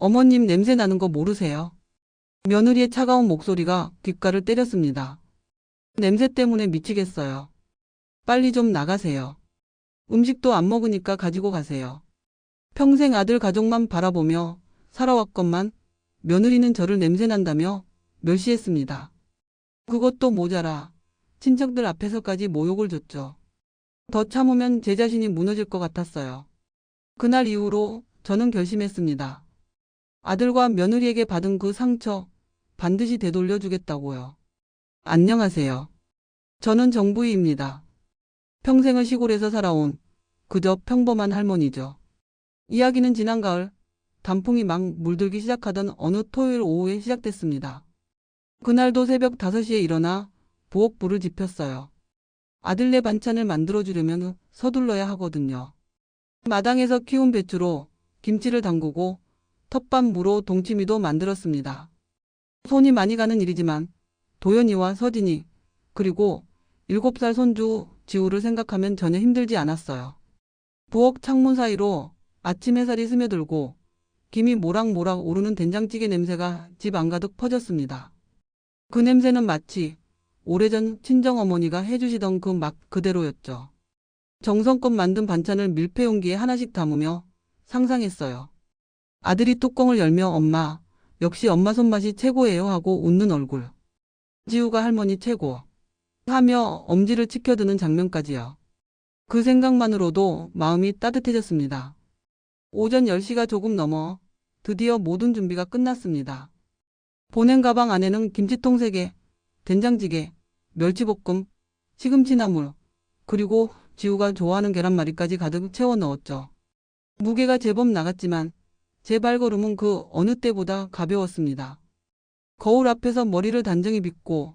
어머님 냄새 나는 거 모르세요? 며느리의 차가운 목소리가 귓가를 때렸습니다. 냄새 때문에 미치겠어요. 빨리 좀 나가세요. 음식도 안 먹으니까 가지고 가세요. 평생 아들 가족만 바라보며 살아왔건만 며느리는 저를 냄새 난다며 멸시했습니다. 그것도 모자라 친척들 앞에서까지 모욕을 줬죠. 더 참으면 제 자신이 무너질 것 같았어요. 그날 이후로 저는 결심했습니다. 아들과 며느리에게 받은 그 상처 반드시 되돌려 주겠다고요. 안녕하세요. 저는 정부희입니다. 평생을 시골에서 살아온 그저 평범한 할머니죠. 이야기는 지난 가을 단풍이 막 물들기 시작하던 어느 토요일 오후에 시작됐습니다. 그날도 새벽 5시에 일어나 부엌불을 지폈어요. 아들네 반찬을 만들어주려면 서둘러야 하거든요. 마당에서 키운 배추로 김치를 담그고 텃밭무로 동치미도 만들었습니다. 손이 많이 가는 일이지만 도연이와 서진이 그리고 7살 손주 지우를 생각하면 전혀 힘들지 않았어요. 부엌 창문 사이로 아침 햇살이 스며들고 김이 모락모락 오르는 된장찌개 냄새가 집 안가득 퍼졌습니다. 그 냄새는 마치 오래전 친정어머니가 해주시던 그 맛 그대로였죠. 정성껏 만든 반찬을 밀폐용기에 하나씩 담으며 상상했어요. 아들이 뚜껑을 열며 엄마, 역시 엄마 손맛이 최고예요 하고 웃는 얼굴. 지우가 할머니 최고 하며 엄지를 치켜드는 장면까지요. 그 생각만으로도 마음이 따뜻해졌습니다. 오전 10시가 조금 넘어 드디어 모든 준비가 끝났습니다. 보낸 가방 안에는 김치통 3개, 된장찌개, 멸치볶음, 시금치나물, 그리고 지우가 좋아하는 계란말이까지 가득 채워 넣었죠. 무게가 제법 나갔지만 제 발걸음은 그 어느 때보다 가벼웠습니다. 거울 앞에서 머리를 단정히 빗고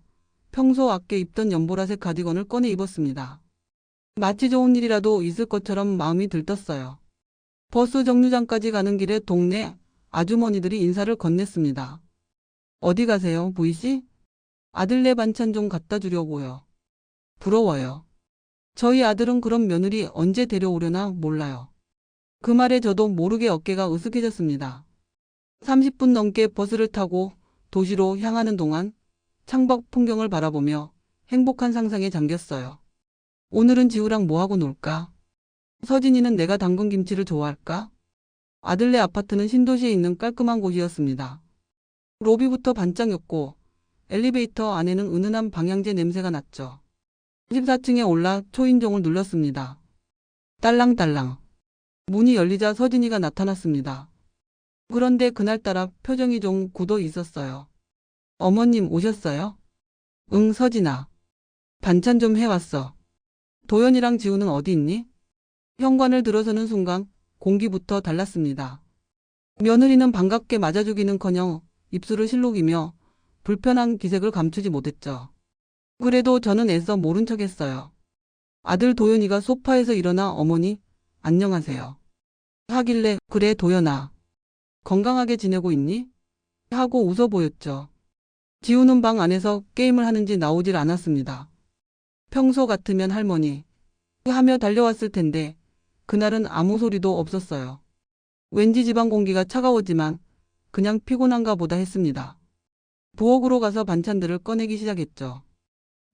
평소 아껴 입던 연보라색 가디건을 꺼내 입었습니다. 마치 좋은 일이라도 있을 것처럼 마음이 들떴어요. 버스 정류장까지 가는 길에 동네 아주머니들이 인사를 건넸습니다. 어디 가세요, 부이씨? 아들네 반찬 좀 갖다 주려고요. 부러워요. 저희 아들은 그런 며느리 언제 데려오려나 몰라요. 그 말에 저도 모르게 어깨가 으쓱해졌습니다. 30분 넘게 버스를 타고 도시로 향하는 동안 창밖 풍경을 바라보며 행복한 상상에 잠겼어요. 오늘은 지우랑 뭐하고 놀까? 서진이는 내가 담근 김치를 좋아할까? 아들네 아파트는 신도시에 있는 깔끔한 곳이었습니다. 로비부터 반짝였고 엘리베이터 안에는 은은한 방향제 냄새가 났죠. 14층에 올라 초인종을 눌렀습니다. 딸랑딸랑. 문이 열리자 서진이가 나타났습니다. 그런데 그날따라 표정이 좀 굳어 있었어요. 어머님 오셨어요? 응, 서진아. 반찬 좀 해왔어. 도연이랑 지우는 어디 있니? 현관을 들어서는 순간 공기부터 달랐습니다. 며느리는 반갑게 맞아주기는커녕 입술을 실룩이며 불편한 기색을 감추지 못했죠. 그래도 저는 애써 모른 척했어요. 아들 도연이가 소파에서 일어나 어머니 안녕하세요 하길래 그래 도연아 건강하게 지내고 있니? 하고 웃어 보였죠. 지우는 방 안에서 게임을 하는지 나오질 않았습니다. 평소 같으면 할머니 하며 달려왔을 텐데 그날은 아무 소리도 없었어요. 왠지 집안 공기가 차가웠지만 그냥 피곤한가 보다 했습니다. 부엌으로 가서 반찬들을 꺼내기 시작했죠.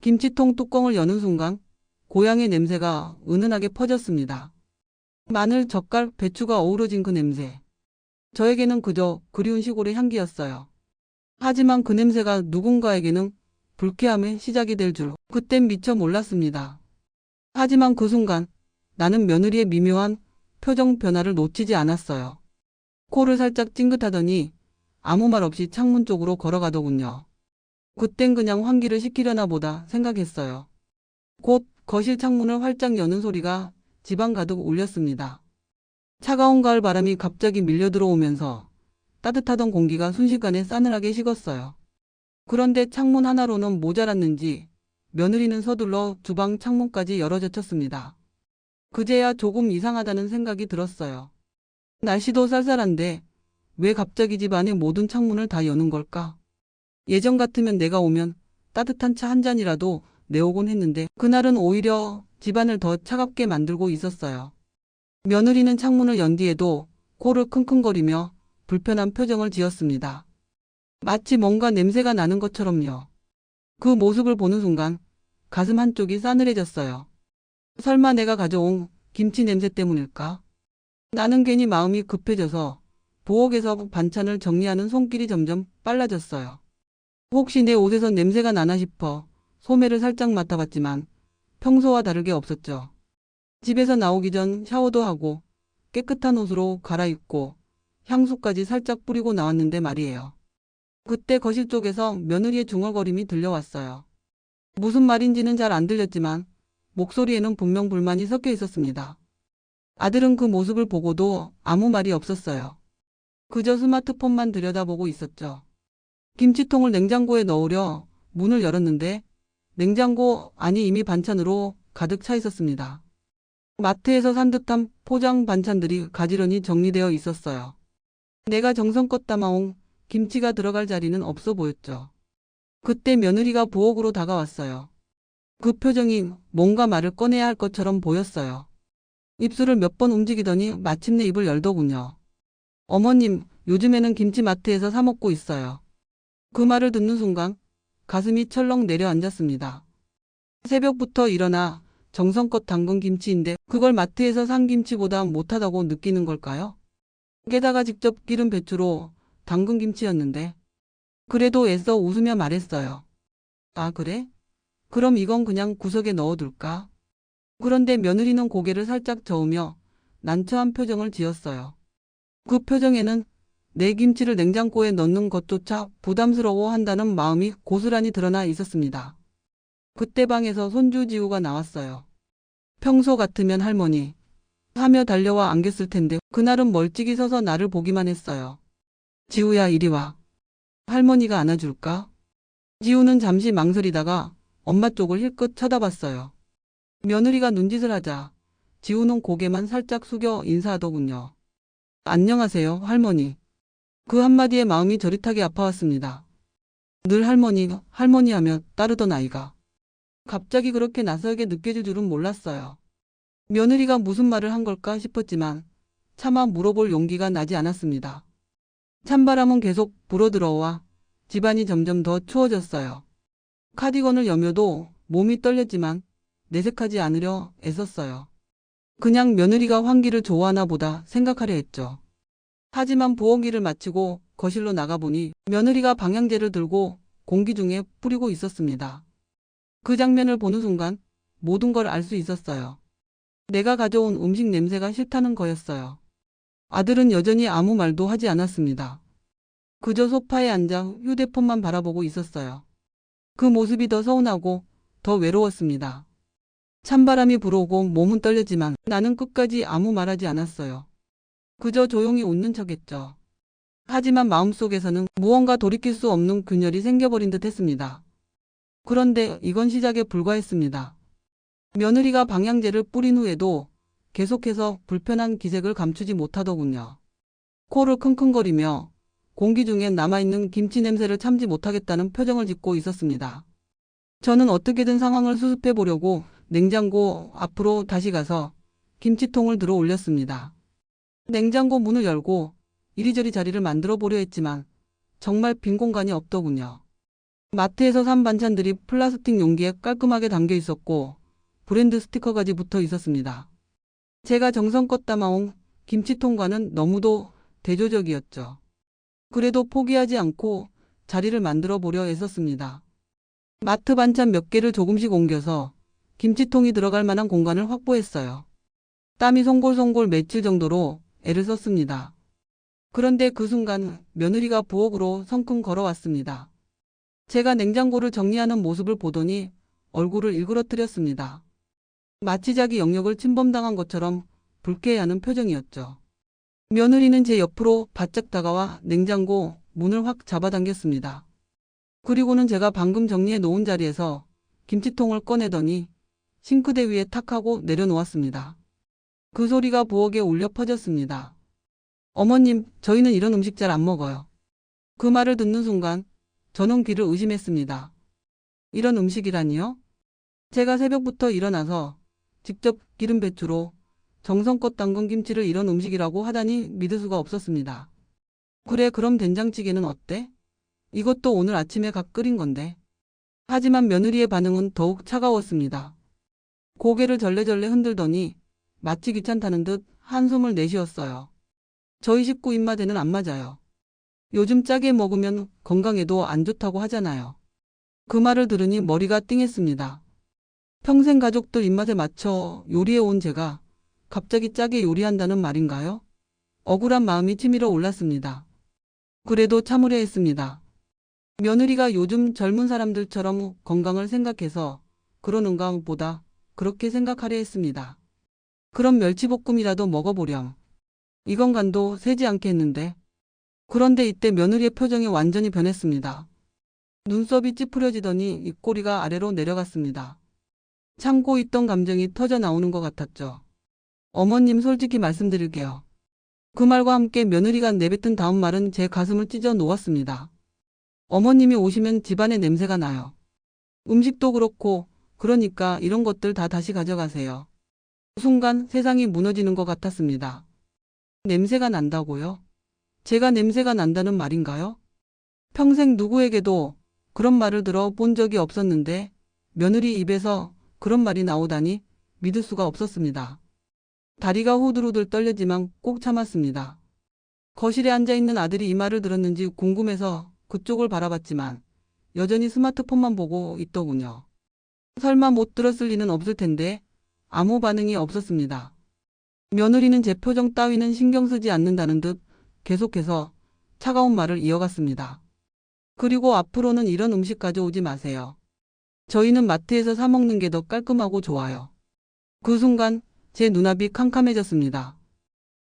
김치통 뚜껑을 여는 순간 고향의 냄새가 은은하게 퍼졌습니다. 마늘, 젓갈, 배추가 어우러진 그 냄새. 저에게는 그저 그리운 시골의 향기였어요. 하지만 그 냄새가 누군가에게는 불쾌함의 시작이 될 줄 그땐 미처 몰랐습니다. 하지만 그 순간 나는 며느리의 미묘한 표정 변화를 놓치지 않았어요. 코를 살짝 찡긋하더니 아무 말 없이 창문 쪽으로 걸어가더군요. 그땐 그냥 환기를 시키려나 보다 생각했어요. 곧 거실 창문을 활짝 여는 소리가 집안 가득 울렸습니다. 차가운 가을 바람이 갑자기 밀려 들어오면서 따뜻하던 공기가 순식간에 싸늘하게 식었어요. 그런데 창문 하나로는 모자랐는지 며느리는 서둘러 주방 창문까지 열어젖혔습니다. 그제야 조금 이상하다는 생각이 들었어요. 날씨도 쌀쌀한데 왜 갑자기 집 안의 모든 창문을 다 여는 걸까? 예전 같으면 내가 오면 따뜻한 차 한 잔이라도 내오곤 했는데 그날은 오히려 집안을 더 차갑게 만들고 있었어요. 며느리는 창문을 연 뒤에도 코를 킁킁거리며 불편한 표정을 지었습니다. 마치 뭔가 냄새가 나는 것처럼요. 그 모습을 보는 순간 가슴 한쪽이 싸늘해졌어요. 설마 내가 가져온 김치 냄새 때문일까? 나는 괜히 마음이 급해져서 부엌에서 반찬을 정리하는 손길이 점점 빨라졌어요. 혹시 내 옷에서 냄새가 나나 싶어 소매를 살짝 맡아봤지만 평소와 다르게 없었죠. 집에서 나오기 전 샤워도 하고 깨끗한 옷으로 갈아입고 향수까지 살짝 뿌리고 나왔는데 말이에요. 그때 거실 쪽에서 며느리의 중얼거림이 들려왔어요. 무슨 말인지는 잘 안 들렸지만 목소리에는 분명 불만이 섞여 있었습니다. 아들은 그 모습을 보고도 아무 말이 없었어요. 그저 스마트폰만 들여다보고 있었죠. 김치통을 냉장고에 넣으려 문을 열었는데 냉장고 안이 이미 반찬으로 가득 차 있었습니다. 마트에서 산 듯한 포장 반찬들이 가지런히 정리되어 있었어요. 내가 정성껏 담아온 김치가 들어갈 자리는 없어 보였죠. 그때 며느리가 부엌으로 다가왔어요. 그 표정이 뭔가 말을 꺼내야 할 것처럼 보였어요. 입술을 몇 번 움직이더니 마침내 입을 열더군요. 어머님, 요즘에는 김치 마트에서 사 먹고 있어요. 그 말을 듣는 순간 가슴이 철렁 내려앉았습니다. 새벽부터 일어나 정성껏 담근 김치인데 그걸 마트에서 산 김치보다 못하다고 느끼는 걸까요? 게다가 직접 기른 배추로 담근 김치였는데 그래도 애써 웃으며 말했어요. 아, 그래? 그럼 이건 그냥 구석에 넣어둘까? 그런데 며느리는 고개를 살짝 저으며 난처한 표정을 지었어요. 그 표정에는 내 김치를 냉장고에 넣는 것조차 부담스러워한다는 마음이 고스란히 드러나 있었습니다. 그때 방에서 손주 지우가 나왔어요. 평소 같으면 할머니 하며 달려와 안겼을 텐데 그날은 멀찍이 서서 나를 보기만 했어요. 지우야, 이리 와. 할머니가 안아줄까? 지우는 잠시 망설이다가 엄마 쪽을 힐끗 쳐다봤어요. 며느리가 눈짓을 하자 지우는 고개만 살짝 숙여 인사하더군요. 안녕하세요, 할머니. 그 한마디에 마음이 저릿하게 아파왔습니다. 늘 할머니, 할머니 하며 따르던 아이가 갑자기 그렇게 낯설게 느껴질 줄은 몰랐어요. 며느리가 무슨 말을 한 걸까 싶었지만 차마 물어볼 용기가 나지 않았습니다. 찬바람은 계속 불어들어와 집안이 점점 더 추워졌어요. 카디건을 여며도 몸이 떨렸지만 내색하지 않으려 애썼어요. 그냥 며느리가 환기를 좋아하나 보다 생각하려 했죠. 하지만 부엌 일을 마치고 거실로 나가보니 며느리가 방향제를 들고 공기 중에 뿌리고 있었습니다. 그 장면을 보는 순간 모든 걸 알 수 있었어요. 내가 가져온 음식 냄새가 싫다는 거였어요. 아들은 여전히 아무 말도 하지 않았습니다. 그저 소파에 앉아 휴대폰만 바라보고 있었어요. 그 모습이 더 서운하고 더 외로웠습니다. 찬바람이 불어오고 몸은 떨렸지만 나는 끝까지 아무 말하지 않았어요. 그저 조용히 웃는 척했죠. 하지만 마음속에서는 무언가 돌이킬 수 없는 균열이 생겨버린 듯 했습니다. 그런데 이건 시작에 불과했습니다. 며느리가 방향제를 뿌린 후에도 계속해서 불편한 기색을 감추지 못하더군요. 코를 킁킁거리며 공기 중에 남아있는 김치 냄새를 참지 못하겠다는 표정을 짓고 있었습니다. 저는 어떻게든 상황을 수습해 보려고 냉장고 앞으로 다시 가서 김치통을 들어 올렸습니다. 냉장고 문을 열고 이리저리 자리를 만들어 보려 했지만 정말 빈 공간이 없더군요. 마트에서 산 반찬들이 플라스틱 용기에 깔끔하게 담겨 있었고 브랜드 스티커까지 붙어 있었습니다. 제가 정성껏 담아온 김치통과는 너무도 대조적이었죠. 그래도 포기하지 않고 자리를 만들어 보려 애썼습니다. 마트 반찬 몇 개를 조금씩 옮겨서 김치통이 들어갈 만한 공간을 확보했어요. 땀이 송골송골 맺힐 정도로 애를 썼습니다. 그런데 그 순간 며느리가 부엌으로 성큼 걸어왔습니다. 제가 냉장고를 정리하는 모습을 보더니 얼굴을 일그러뜨렸습니다. 마치 자기 영역을 침범당한 것처럼 불쾌해하는 표정이었죠. 며느리는 제 옆으로 바짝 다가와 냉장고 문을 확 잡아당겼습니다. 그리고는 제가 방금 정리해 놓은 자리에서 김치통을 꺼내더니 싱크대 위에 탁 하고 내려놓았습니다. 그 소리가 부엌에 울려 퍼졌습니다. 어머님, 저희는 이런 음식 잘 안 먹어요. 그 말을 듣는 순간 저는 귀를 의심했습니다. 이런 음식이라니요? 제가 새벽부터 일어나서 직접 기른 배추로 정성껏 담근 김치를 이런 음식이라고 하다니 믿을 수가 없었습니다. 그래, 그럼 된장찌개는 어때? 이것도 오늘 아침에 각 끓인 건데. 하지만 며느리의 반응은 더욱 차가웠습니다. 고개를 절레절레 흔들더니 마치 귀찮다는 듯 한숨을 내쉬었어요. 저희 식구 입맛에는 안 맞아요. 요즘 짜게 먹으면 건강에도 안 좋다고 하잖아요. 그 말을 들으니 머리가 띵했습니다. 평생 가족들 입맛에 맞춰 요리해온 제가 갑자기 짜게 요리한다는 말인가요? 억울한 마음이 치밀어 올랐습니다. 그래도 참으려 했습니다. 며느리가 요즘 젊은 사람들처럼 건강을 생각해서 그러는가 보다 그렇게 생각하려 했습니다. 그럼 멸치볶음이라도 먹어보렴. 이건 간도 세지 않겠는데. 그런데 이때 며느리의 표정이 완전히 변했습니다. 눈썹이 찌푸려지더니 입꼬리가 아래로 내려갔습니다. 참고 있던 감정이 터져 나오는 것 같았죠. 어머님, 솔직히 말씀드릴게요. 그 말과 함께 며느리가 내뱉은 다음 말은 제 가슴을 찢어 놓았습니다. 어머님이 오시면 집안에 냄새가 나요. 음식도 그렇고, 그러니까 이런 것들 다 다시 가져가세요. 순간 세상이 무너지는 것 같았습니다. 냄새가 난다고요? 제가 냄새가 난다는 말인가요? 평생 누구에게도 그런 말을 들어본 적이 없었는데 며느리 입에서 그런 말이 나오다니 믿을 수가 없었습니다. 다리가 후들후들 떨리지만 꼭 참았습니다. 거실에 앉아있는 아들이 이 말을 들었는지 궁금해서 그쪽을 바라봤지만 여전히 스마트폰만 보고 있더군요. 설마 못 들었을 리는 없을 텐데 아무 반응이 없었습니다. 며느리는 제 표정 따위는 신경 쓰지 않는다는 듯 계속해서 차가운 말을 이어갔습니다. 그리고 앞으로는 이런 음식 가져오지 마세요. 저희는 마트에서 사 먹는 게 더 깔끔하고 좋아요. 그 순간 제 눈앞이 캄캄해졌습니다.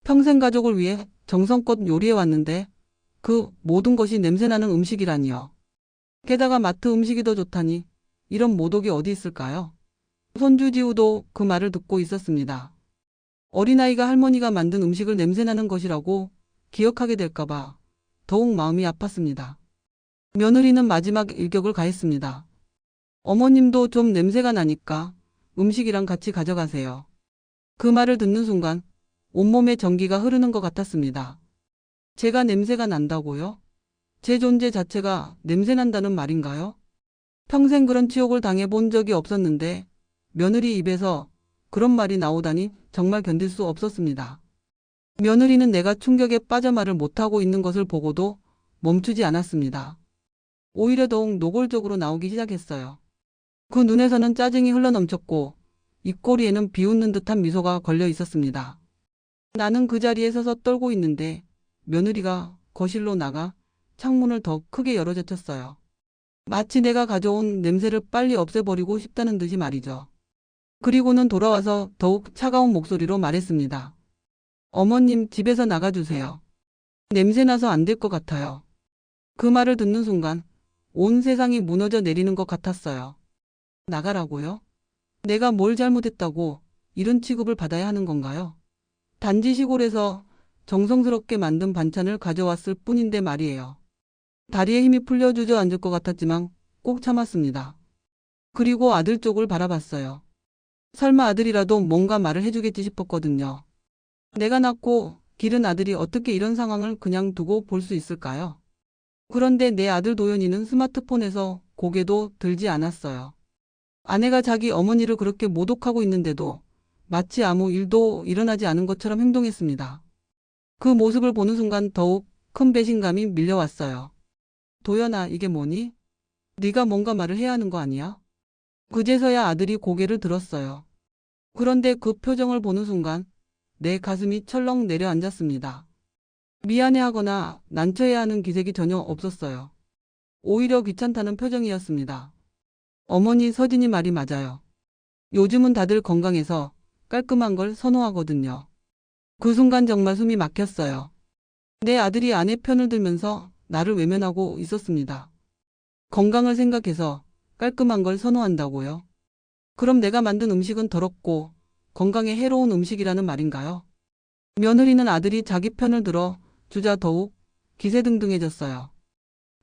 평생 가족을 위해 정성껏 요리해왔는데 그 모든 것이 냄새나는 음식이라니요. 게다가 마트 음식이 더 좋다니 이런 모독이 어디 있을까요? 손주지우도 그 말을 듣고 있었습니다. 어린아이가 할머니가 만든 음식을 냄새나는 것이라고 기억하게 될까봐 더욱 마음이 아팠습니다. 며느리는 마지막 일격을 가했습니다. 어머님도 좀 냄새가 나니까 음식이랑 같이 가져가세요. 그 말을 듣는 순간 온몸에 전기가 흐르는 것 같았습니다. 제가 냄새가 난다고요? 제 존재 자체가 냄새난다는 말인가요? 평생 그런 치욕을 당해본 적이 없었는데 며느리 입에서 그런 말이 나오다니 정말 견딜 수 없었습니다. 며느리는 내가 충격에 빠져 말을 못하고 있는 것을 보고도 멈추지 않았습니다. 오히려 더욱 노골적으로 나오기 시작했어요. 그 눈에서는 짜증이 흘러넘쳤고 입꼬리에는 비웃는 듯한 미소가 걸려 있었습니다. 나는 그 자리에 서서 떨고 있는데 며느리가 거실로 나가 창문을 더 크게 열어 제쳤어요. 마치 내가 가져온 냄새를 빨리 없애버리고 싶다는 듯이 말이죠. 그리고는 돌아와서 더욱 차가운 목소리로 말했습니다. 어머님, 집에서 나가주세요. 냄새나서 안 될 것 같아요. 그 말을 듣는 순간 온 세상이 무너져 내리는 것 같았어요. 나가라고요? 내가 뭘 잘못했다고 이런 취급을 받아야 하는 건가요? 단지 시골에서 정성스럽게 만든 반찬을 가져왔을 뿐인데 말이에요. 다리에 힘이 풀려 주저앉을 것 같았지만 꼭 참았습니다. 그리고 아들 쪽을 바라봤어요. 설마 아들이라도 뭔가 말을 해주겠지 싶었거든요. 내가 낳고 기른 아들이 어떻게 이런 상황을 그냥 두고 볼 수 있을까요? 그런데 내 아들 도연이는 스마트폰에서 고개도 들지 않았어요. 아내가 자기 어머니를 그렇게 모독하고 있는데도 마치 아무 일도 일어나지 않은 것처럼 행동했습니다. 그 모습을 보는 순간 더욱 큰 배신감이 밀려왔어요. 도연아, 이게 뭐니? 네가 뭔가 말을 해야 하는 거 아니야? 그제서야 아들이 고개를 들었어요. 그런데 그 표정을 보는 순간 내 가슴이 철렁 내려앉았습니다. 미안해하거나 난처해야 하는 기색이 전혀 없었어요. 오히려 귀찮다는 표정이었습니다. 어머니, 서진이 말이 맞아요. 요즘은 다들 건강해서 깔끔한 걸 선호하거든요. 그 순간 정말 숨이 막혔어요. 내 아들이 아내 편을 들면서 나를 외면하고 있었습니다. 건강을 생각해서 깔끔한 걸 선호한다고요? 그럼 내가 만든 음식은 더럽고 건강에 해로운 음식이라는 말인가요? 며느리는 아들이 자기 편을 들어 주자 더욱 기세등등해졌어요.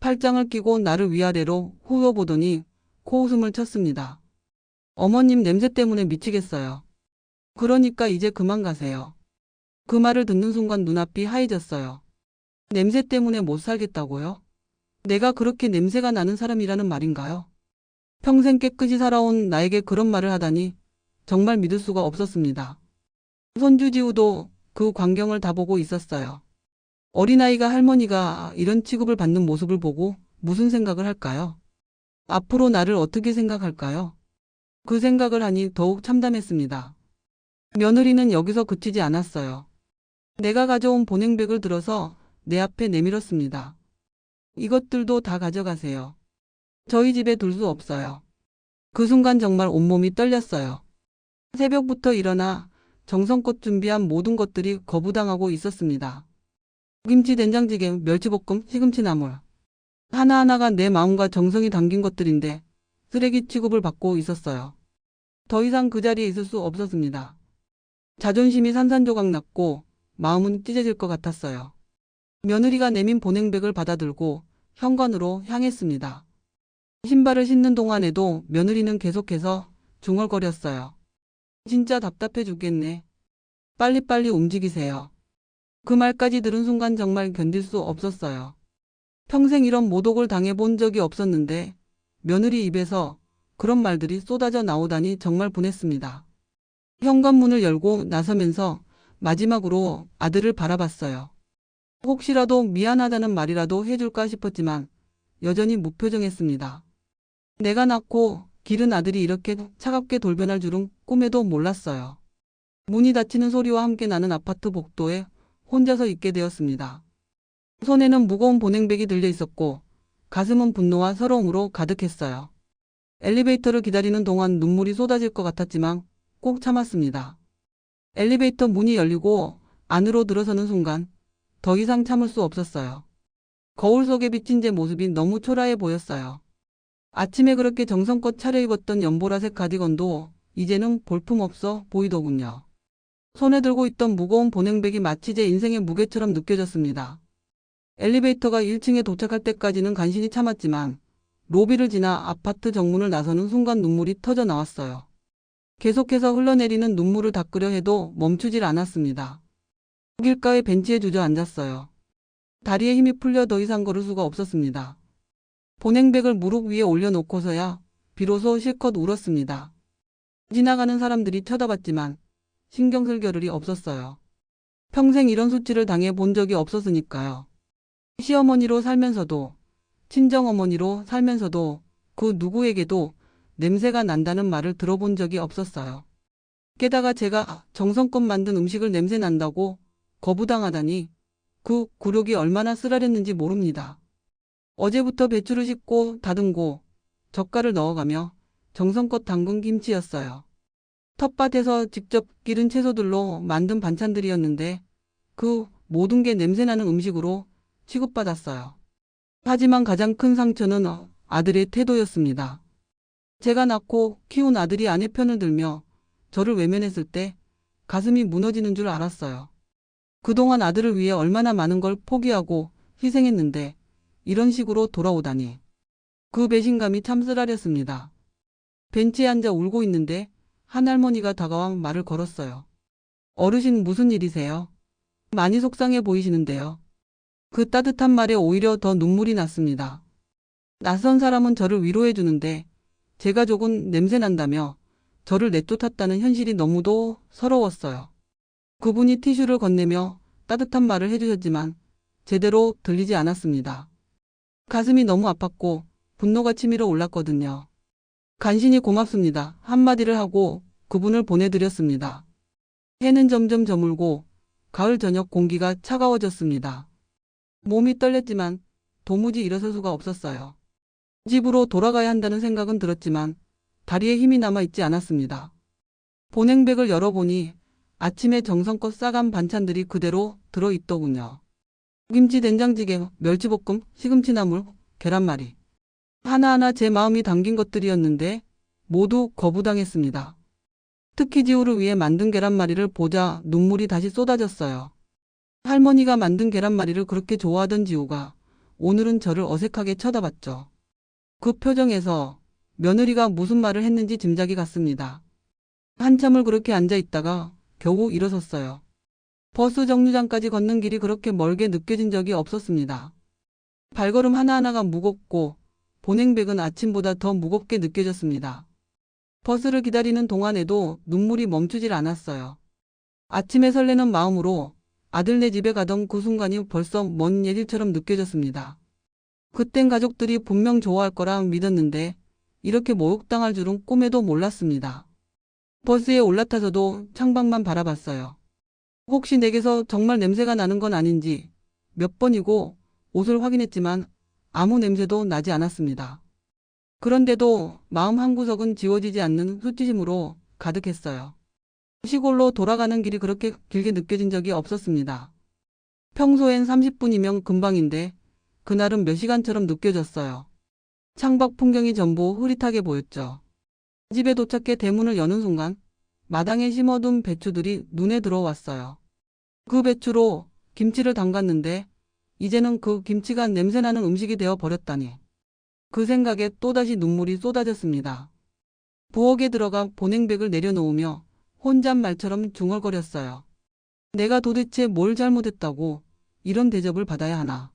팔짱을 끼고 나를 위아래로 후벼보더니 코웃음을 쳤습니다. 어머님, 냄새 때문에 미치겠어요. 그러니까 이제 그만 가세요. 그 말을 듣는 순간 눈앞이 하얘졌어요. 냄새 때문에 못 살겠다고요? 내가 그렇게 냄새가 나는 사람이라는 말인가요? 평생 깨끗이 살아온 나에게 그런 말을 하다니 정말 믿을 수가 없었습니다. 손주 지우도 그 광경을 다 보고 있었어요. 어린아이가 할머니가 이런 취급을 받는 모습을 보고 무슨 생각을 할까요? 앞으로 나를 어떻게 생각할까요? 그 생각을 하니 더욱 참담했습니다. 며느리는 여기서 그치지 않았어요. 내가 가져온 보냉백을 들어서 내 앞에 내밀었습니다. 이것들도 다 가져가세요. 저희 집에 둘 수 없어요. 그 순간 정말 온몸이 떨렸어요. 새벽부터 일어나 정성껏 준비한 모든 것들이 거부당하고 있었습니다. 김치, 된장찌개, 멸치볶음, 시금치나물. 하나하나가 내 마음과 정성이 담긴 것들인데 쓰레기 취급을 받고 있었어요. 더 이상 그 자리에 있을 수 없었습니다. 자존심이 산산조각 났고 마음은 찢어질 것 같았어요. 며느리가 내민 보냉백을 받아들고 현관으로 향했습니다. 신발을 신는 동안에도 며느리는 계속해서 중얼거렸어요. 진짜 답답해 죽겠네. 빨리빨리 움직이세요. 그 말까지 들은 순간 정말 견딜 수 없었어요. 평생 이런 모독을 당해본 적이 없었는데 며느리 입에서 그런 말들이 쏟아져 나오다니 정말 분했습니다. 현관문을 열고 나서면서 마지막으로 아들을 바라봤어요. 혹시라도 미안하다는 말이라도 해줄까 싶었지만 여전히 무표정했습니다. 내가 낳고 기른 아들이 이렇게 차갑게 돌변할 줄은 꿈에도 몰랐어요. 문이 닫히는 소리와 함께 나는 아파트 복도에 혼자서 있게 되었습니다. 손에는 무거운 보냉백이 들려 있었고 가슴은 분노와 서러움으로 가득했어요. 엘리베이터를 기다리는 동안 눈물이 쏟아질 것 같았지만 꼭 참았습니다. 엘리베이터 문이 열리고 안으로 들어서는 순간 더 이상 참을 수 없었어요. 거울 속에 비친 제 모습이 너무 초라해 보였어요. 아침에 그렇게 정성껏 차려입었던 연보라색 가디건도 이제는 볼품없어 보이더군요. 손에 들고 있던 무거운 보냉백이 마치 제 인생의 무게처럼 느껴졌습니다. 엘리베이터가 1층에 도착할 때까지는 간신히 참았지만 로비를 지나 아파트 정문을 나서는 순간 눈물이 터져 나왔어요. 계속해서 흘러내리는 눈물을 닦으려 해도 멈추질 않았습니다. 길가의 벤치에 주저앉았어요. 다리에 힘이 풀려 더 이상 걸을 수가 없었습니다. 보냉백을 무릎 위에 올려놓고서야 비로소 실컷 울었습니다. 지나가는 사람들이 쳐다봤지만 신경 쓸 겨를이 없었어요. 평생 이런 수치를 당해 본 적이 없었으니까요. 시어머니로 살면서도 친정어머니로 살면서도 그 누구에게도 냄새가 난다는 말을 들어본 적이 없었어요. 게다가 제가 정성껏 만든 음식을 냄새 난다고 거부당하다니 그 굴욕이 얼마나 쓰라렸는지 모릅니다. 어제부터 배추를 씻고 다듬고 젓갈을 넣어가며 정성껏 담근 김치였어요. 텃밭에서 직접 기른 채소들로 만든 반찬들이었는데 그 모든 게 냄새나는 음식으로 취급받았어요. 하지만 가장 큰 상처는 아들의 태도였습니다. 제가 낳고 키운 아들이 아내 편을 들며 저를 외면했을 때 가슴이 무너지는 줄 알았어요. 그동안 아들을 위해 얼마나 많은 걸 포기하고 희생했는데 이런 식으로 돌아오다니. 그 배신감이 참 쓰라렸습니다. 벤치에 앉아 울고 있는데 한 할머니가 다가와 말을 걸었어요. 어르신 무슨 일이세요? 많이 속상해 보이시는데요. 그 따뜻한 말에 오히려 더 눈물이 났습니다. 낯선 사람은 저를 위로해 주는데 제가 조금 냄새 난다며 저를 내쫓았다는 현실이 너무도 서러웠어요. 그분이 티슈를 건네며 따뜻한 말을 해주셨지만 제대로 들리지 않았습니다. 가슴이 너무 아팠고 분노가 치밀어 올랐거든요. 간신히 고맙습니다. 한마디를 하고 그분을 보내드렸습니다. 해는 점점 저물고 가을 저녁 공기가 차가워졌습니다. 몸이 떨렸지만 도무지 일어설 수가 없었어요. 집으로 돌아가야 한다는 생각은 들었지만 다리에 힘이 남아 있지 않았습니다. 보냉백을 열어보니 아침에 정성껏 싸간 반찬들이 그대로 들어있더군요. 김치, 된장찌개, 멸치볶음, 시금치나물, 계란말이. 하나하나 제 마음이 담긴 것들이었는데 모두 거부당했습니다. 특히 지우를 위해 만든 계란말이를 보자 눈물이 다시 쏟아졌어요. 할머니가 만든 계란말이를 그렇게 좋아하던 지우가 오늘은 저를 어색하게 쳐다봤죠. 그 표정에서 며느리가 무슨 말을 했는지 짐작이 갔습니다. 한참을 그렇게 앉아 있다가 겨우 일어섰어요. 버스 정류장까지 걷는 길이 그렇게 멀게 느껴진 적이 없었습니다. 발걸음 하나하나가 무겁고 보냉백은 아침보다 더 무겁게 느껴졌습니다. 버스를 기다리는 동안에도 눈물이 멈추질 않았어요. 아침에 설레는 마음으로 아들네 집에 가던 그 순간이 벌써 먼 예일처럼 느껴졌습니다. 그땐 가족들이 분명 좋아할 거라 믿었는데 이렇게 모욕당할 줄은 꿈에도 몰랐습니다. 버스에 올라타서도 창밖만 바라봤어요. 혹시 내게서 정말 냄새가 나는 건 아닌지 몇 번이고 옷을 확인했지만 아무 냄새도 나지 않았습니다. 그런데도 마음 한구석은 지워지지 않는 수치심으로 가득했어요. 시골로 돌아가는 길이 그렇게 길게 느껴진 적이 없었습니다. 평소엔 30분이면 금방인데 그날은 몇 시간처럼 느껴졌어요. 창밖 풍경이 전부 흐릿하게 보였죠. 집에 도착해 대문을 여는 순간 마당에 심어둔 배추들이 눈에 들어왔어요. 그 배추로 김치를 담갔는데 이제는 그 김치가 냄새나는 음식이 되어 버렸다니. 그 생각에 또다시 눈물이 쏟아졌습니다. 부엌에 들어가 보냉백을 내려놓으며 혼잣말처럼 중얼거렸어요. 내가 도대체 뭘 잘못했다고 이런 대접을 받아야 하나.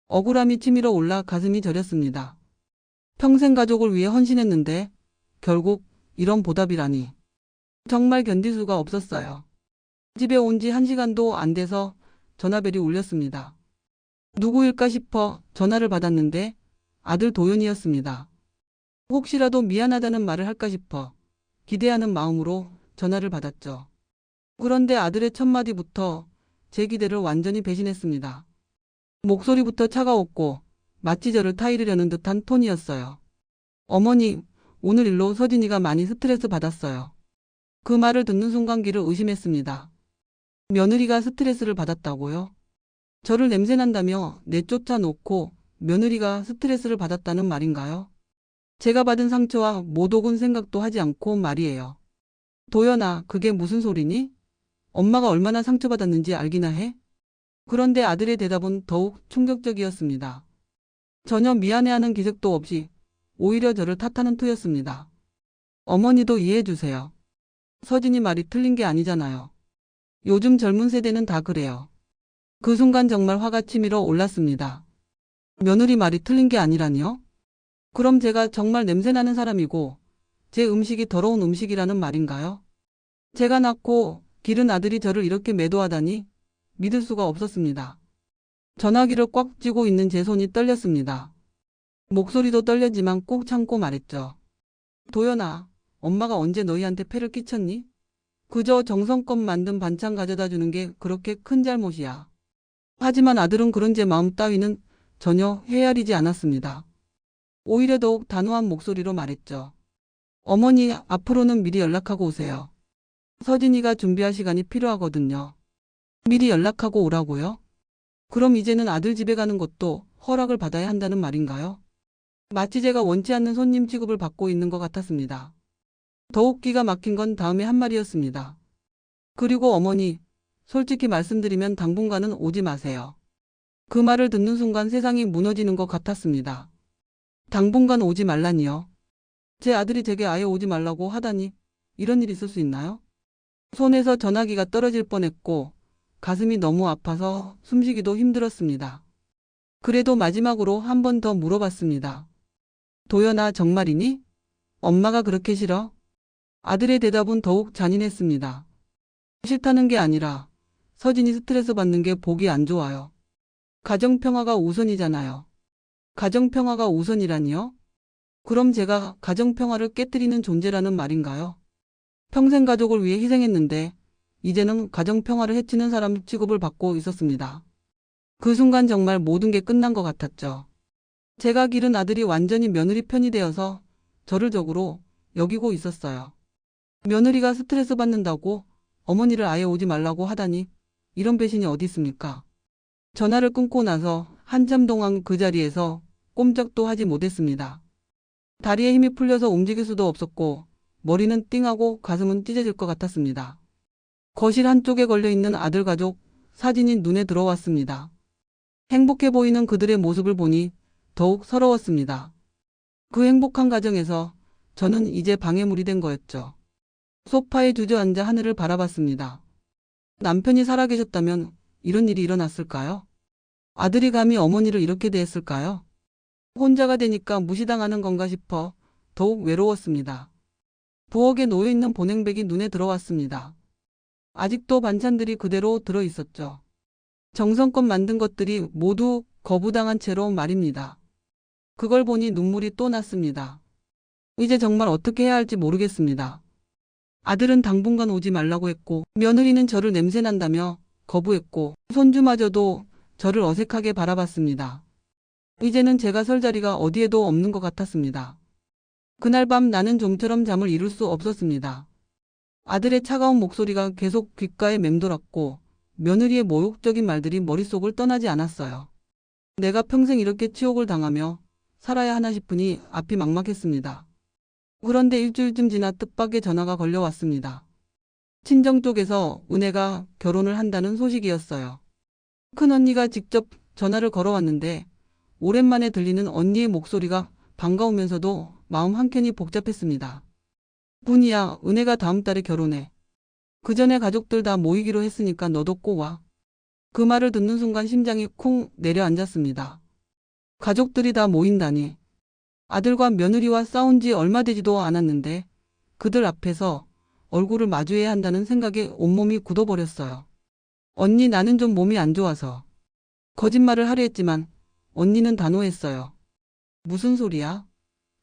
억울함이 치밀어 올라 가슴이 저렸습니다. 평생 가족을 위해 헌신했는데 결국 이런 보답이라니. 정말 견딜 수가 없었어요. 집에 온 지 1시간도 안 돼서 전화벨이 울렸습니다. 누구일까 싶어 전화를 받았는데 아들 도윤이었습니다. 혹시라도 미안하다는 말을 할까 싶어 기대하는 마음으로 전화를 받았죠. 그런데 아들의 첫마디부터 제 기대를 완전히 배신했습니다. 목소리부터 차가웠고 마치 저를 타이르려는 듯한 톤이었어요. 어머니, 오늘 일로 서진이가 많이 스트레스 받았어요. 그 말을 듣는 순간 귀를 의심했습니다. 며느리가 스트레스를 받았다고요? 저를 냄새난다며 내쫓아 놓고 며느리가 스트레스를 받았다는 말인가요? 제가 받은 상처와 못 오군 생각도 하지 않고 말이에요. 도연아, 그게 무슨 소리니? 엄마가 얼마나 상처받았는지 알기나 해? 그런데 아들의 대답은 더욱 충격적이었습니다. 전혀 미안해하는 기색도 없이 오히려 저를 탓하는 투였습니다. 어머니도 이해해 주세요. 서진이 말이 틀린 게 아니잖아요. 요즘 젊은 세대는 다 그래요. 그 순간 정말 화가 치밀어 올랐습니다. 며느리 말이 틀린 게 아니라니요? 그럼 제가 정말 냄새나는 사람이고 제 음식이 더러운 음식이라는 말인가요? 제가 낳고 기른 아들이 저를 이렇게 매도하다니 믿을 수가 없었습니다. 전화기를 꽉 쥐고 있는 제 손이 떨렸습니다. 목소리도 떨렸지만 꼭 참고 말했죠. 도연아, 엄마가 언제 너희한테 폐를 끼쳤니? 그저 정성껏 만든 반찬 가져다 주는 게 그렇게 큰 잘못이야. 하지만 아들은 그런 제 마음 따위는 전혀 헤아리지 않았습니다. 오히려 더욱 단호한 목소리로 말했죠. 어머니, 앞으로는 미리 연락하고 오세요. 서진이가 준비할 시간이 필요하거든요. 미리 연락하고 오라고요? 그럼 이제는 아들 집에 가는 것도 허락을 받아야 한다는 말인가요? 마치 제가 원치 않는 손님 취급을 받고 있는 것 같았습니다. 더욱 기가 막힌 건 다음에 한 말이었습니다. 그리고 어머니, 솔직히 말씀드리면 당분간은 오지 마세요. 그 말을 듣는 순간 세상이 무너지는 것 같았습니다. 당분간 오지 말라니요. 제 아들이 제게 아예 오지 말라고 하다니 이런 일이 있을 수 있나요? 손에서 전화기가 떨어질 뻔했고 가슴이 너무 아파서 숨쉬기도 힘들었습니다. 그래도 마지막으로 한 번 더 물어봤습니다. 도연아, 정말이니? 엄마가 그렇게 싫어? 아들의 대답은 더욱 잔인했습니다. 싫다는 게 아니라 서진이 스트레스 받는 게 보기 안 좋아요. 가정평화가 우선이잖아요. 가정평화가 우선이라니요? 그럼 제가 가정평화를 깨뜨리는 존재라는 말인가요? 평생 가족을 위해 희생했는데 이제는 가정평화를 해치는 사람 취급을 받고 있었습니다. 그 순간 정말 모든 게 끝난 것 같았죠. 제가 기른 아들이 완전히 며느리 편이 되어서 저를 적으로 여기고 있었어요. 며느리가 스트레스 받는다고 어머니를 아예 오지 말라고 하다니 이런 배신이 어디 있습니까? 전화를 끊고 나서 한참 동안 그 자리에서 꼼짝도 하지 못했습니다. 다리에 힘이 풀려서 움직일 수도 없었고 머리는 띵하고 가슴은 찢어질 것 같았습니다. 거실 한쪽에 걸려있는 아들 가족 사진이 눈에 들어왔습니다. 행복해 보이는 그들의 모습을 보니 더욱 서러웠습니다. 그 행복한 가정에서 저는 이제 방해물이 된 거였죠. 소파에 주저앉아 하늘을 바라봤습니다. 남편이 살아계셨다면 이런 일이 일어났을까요? 아들이 감히 어머니를 이렇게 대했을까요? 혼자가 되니까 무시당하는 건가 싶어 더욱 외로웠습니다. 부엌에 놓여있는 보냉백이 눈에 들어왔습니다. 아직도 반찬들이 그대로 들어있었죠. 정성껏 만든 것들이 모두 거부당한 채로 말입니다. 그걸 보니 눈물이 또 났습니다. 이제 정말 어떻게 해야 할지 모르겠습니다. 아들은 당분간 오지 말라고 했고, 며느리는 저를 냄새난다며 거부했고, 손주마저도 저를 어색하게 바라봤습니다. 이제는 제가 설 자리가 어디에도 없는 것 같았습니다. 그날 밤 나는 좀처럼 잠을 이룰 수 없었습니다. 아들의 차가운 목소리가 계속 귓가에 맴돌았고, 며느리의 모욕적인 말들이 머릿속을 떠나지 않았어요. 내가 평생 이렇게 치욕을 당하며 살아야 하나 싶으니 앞이 막막했습니다. 그런데 일주일쯤 지나 뜻밖의 전화가 걸려왔습니다. 친정 쪽에서 은혜가 결혼을 한다는 소식이었어요. 큰언니가 직접 전화를 걸어왔는데 오랜만에 들리는 언니의 목소리가 반가우면서도 마음 한켠이 복잡했습니다. 분이야, 은혜가 다음 달에 결혼해. 그 전에 가족들 다 모이기로 했으니까 너도 꼭 와. 그 말을 듣는 순간 심장이 쿵 내려앉았습니다. 가족들이 다 모인다니. 아들과 며느리와 싸운 지 얼마 되지도 않았는데 그들 앞에서 얼굴을 마주해야 한다는 생각에 온몸이 굳어버렸어요. 언니, 나는 좀 몸이 안 좋아서. 거짓말을 하려 했지만 언니는 단호했어요. 무슨 소리야?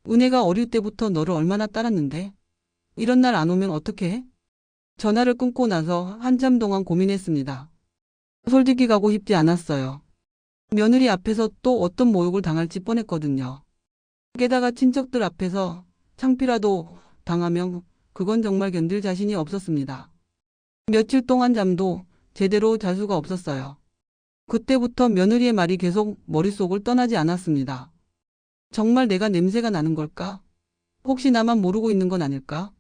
은혜가 어릴 때부터 너를 얼마나 따랐는데? 이런 날 안 오면 어떻게 해? 전화를 끊고 나서 한참 동안 고민했습니다. 솔직히 가고 싶지 않았어요. 며느리 앞에서 또 어떤 모욕을 당할지 뻔했거든요. 게다가 친척들 앞에서 창피라도 당하면 그건 정말 견딜 자신이 없었습니다. 며칠 동안 잠도 제대로 잘 수가 없었어요. 그때부터 며느리의 말이 계속 머릿속을 떠나지 않았습니다. 정말 내가 냄새가 나는 걸까? 혹시 나만 모르고 있는 건 아닐까?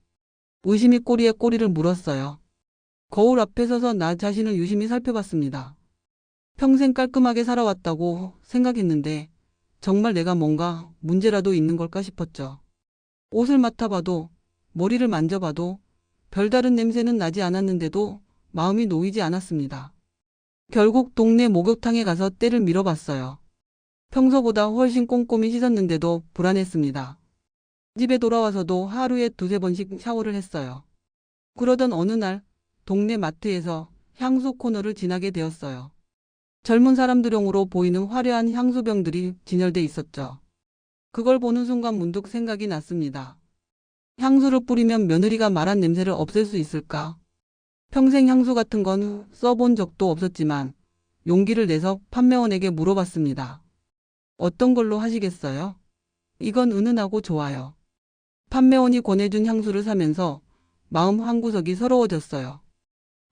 의심이 꼬리에 꼬리를 물었어요. 거울 앞에 서서 나 자신을 유심히 살펴봤습니다. 평생 깔끔하게 살아왔다고 생각했는데 정말 내가 뭔가 문제라도 있는 걸까 싶었죠. 옷을 맡아봐도 머리를 만져봐도 별다른 냄새는 나지 않았는데도 마음이 놓이지 않았습니다. 결국 동네 목욕탕에 가서 때를 밀어봤어요. 평소보다 훨씬 꼼꼼히 씻었는데도 불안했습니다. 집에 돌아와서도 하루에 두세 번씩 샤워를 했어요. 그러던 어느 날 동네 마트에서 향수 코너를 지나게 되었어요. 젊은 사람들용으로 보이는 화려한 향수병들이 진열돼 있었죠. 그걸 보는 순간 문득 생각이 났습니다. 향수를 뿌리면 며느리가 말한 냄새를 없앨 수 있을까? 평생 향수 같은 건 써본 적도 없었지만 용기를 내서 판매원에게 물어봤습니다. 어떤 걸로 하시겠어요? 이건 은은하고 좋아요. 판매원이 권해준 향수를 사면서 마음 한구석이 서러워졌어요.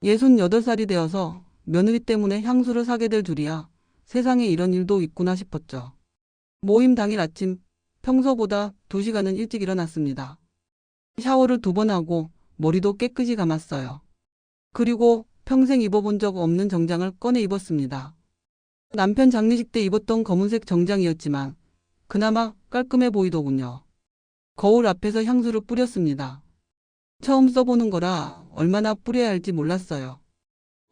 68살이 되어서 며느리 때문에 향수를 사게 될 줄이야 세상에 이런 일도 있구나 싶었죠. 모임 당일 아침 평소보다 2시간은 일찍 일어났습니다. 샤워를 2번 하고 머리도 깨끗이 감았어요. 그리고 평생 입어본 적 없는 정장을 꺼내 입었습니다. 남편 장례식 때 입었던 검은색 정장이었지만 그나마 깔끔해 보이더군요. 거울 앞에서 향수를 뿌렸습니다. 처음 써보는 거라 얼마나 뿌려야 할지 몰랐어요.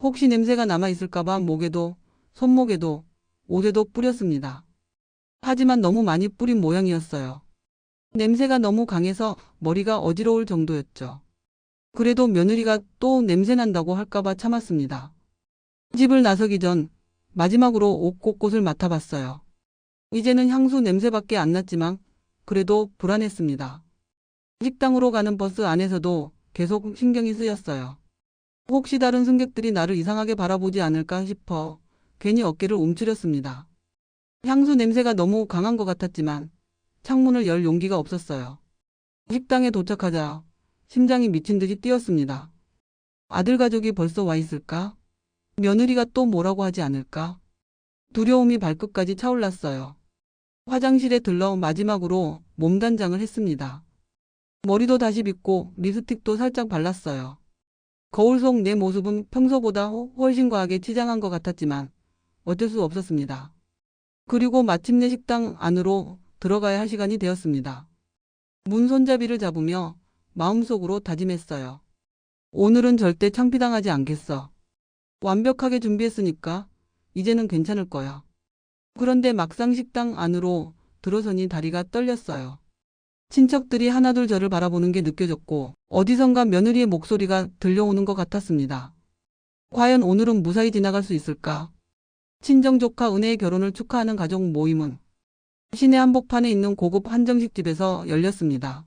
혹시 냄새가 남아있을까봐 목에도 손목에도 옷에도 뿌렸습니다. 하지만 너무 많이 뿌린 모양이었어요. 냄새가 너무 강해서 머리가 어지러울 정도였죠. 그래도 며느리가 또 냄새난다고 할까봐 참았습니다. 집을 나서기 전 마지막으로 옷 곳곳을 맡아봤어요. 이제는 향수 냄새밖에 안 났지만 그래도 불안했습니다. 식당으로 가는 버스 안에서도 계속 신경이 쓰였어요. 혹시 다른 승객들이 나를 이상하게 바라보지 않을까 싶어 괜히 어깨를 움츠렸습니다. 향수 냄새가 너무 강한 것 같았지만 창문을 열 용기가 없었어요. 식당에 도착하자 심장이 미친 듯이 뛰었습니다. 아들 가족이 벌써 와 있을까? 며느리가 또 뭐라고 하지 않을까? 두려움이 발끝까지 차올랐어요. 화장실에 들러 마지막으로 몸단장을 했습니다. 머리도 다시 빗고 립스틱도 살짝 발랐어요. 거울 속 내 모습은 평소보다 훨씬 과하게 치장한 것 같았지만 어쩔 수 없었습니다. 그리고 마침내 식당 안으로 들어가야 할 시간이 되었습니다. 문 손잡이를 잡으며 마음속으로 다짐했어요. 오늘은 절대 창피당하지 않겠어. 완벽하게 준비했으니까 이제는 괜찮을 거야. 그런데 막상 식당 안으로 들어서니 다리가 떨렸어요. 친척들이 하나둘 저를 바라보는 게 느껴졌고 어디선가 며느리의 목소리가 들려오는 것 같았습니다. 과연 오늘은 무사히 지나갈 수 있을까? 친정 조카 은혜의 결혼을 축하하는 가족 모임은 시내 한복판에 있는 고급 한정식 집에서 열렸습니다.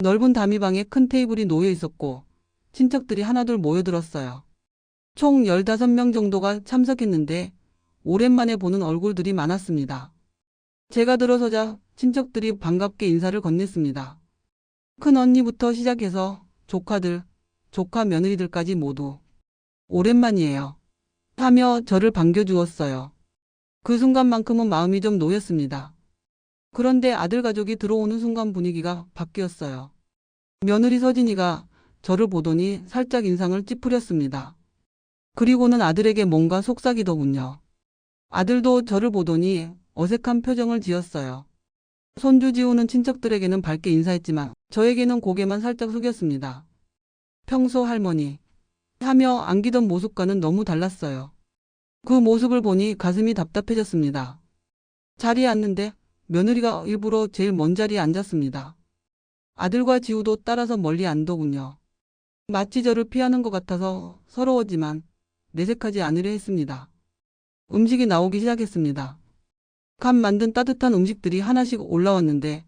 넓은 다미방에 큰 테이블이 놓여 있었고 친척들이 하나둘 모여들었어요. 총 15명 정도가 참석했는데 오랜만에 보는 얼굴들이 많았습니다. 제가 들어서자 친척들이 반갑게 인사를 건넸습니다. 큰 언니부터 시작해서 조카들, 조카 며느리들까지 모두 오랜만이에요 하며 저를 반겨주었어요. 그 순간만큼은 마음이 좀 놓였습니다. 그런데 아들 가족이 들어오는 순간 분위기가 바뀌었어요. 며느리 서진이가 저를 보더니 살짝 인상을 찌푸렸습니다. 그리고는 아들에게 뭔가 속삭이더군요. 아들도 저를 보더니 어색한 표정을 지었어요. 손주 지우는 친척들에게는 밝게 인사했지만 저에게는 고개만 살짝 숙였습니다. 평소 할머니 하며 안기던 모습과는 너무 달랐어요. 그 모습을 보니 가슴이 답답해졌습니다. 자리에 앉는데 며느리가 일부러 제일 먼 자리에 앉았습니다. 아들과 지우도 따라서 멀리 앉더군요. 마치 저를 피하는 것 같아서 서러웠지만 내색하지 않으려 했습니다. 음식이 나오기 시작했습니다. 갓 만든 따뜻한 음식들이 하나씩 올라왔는데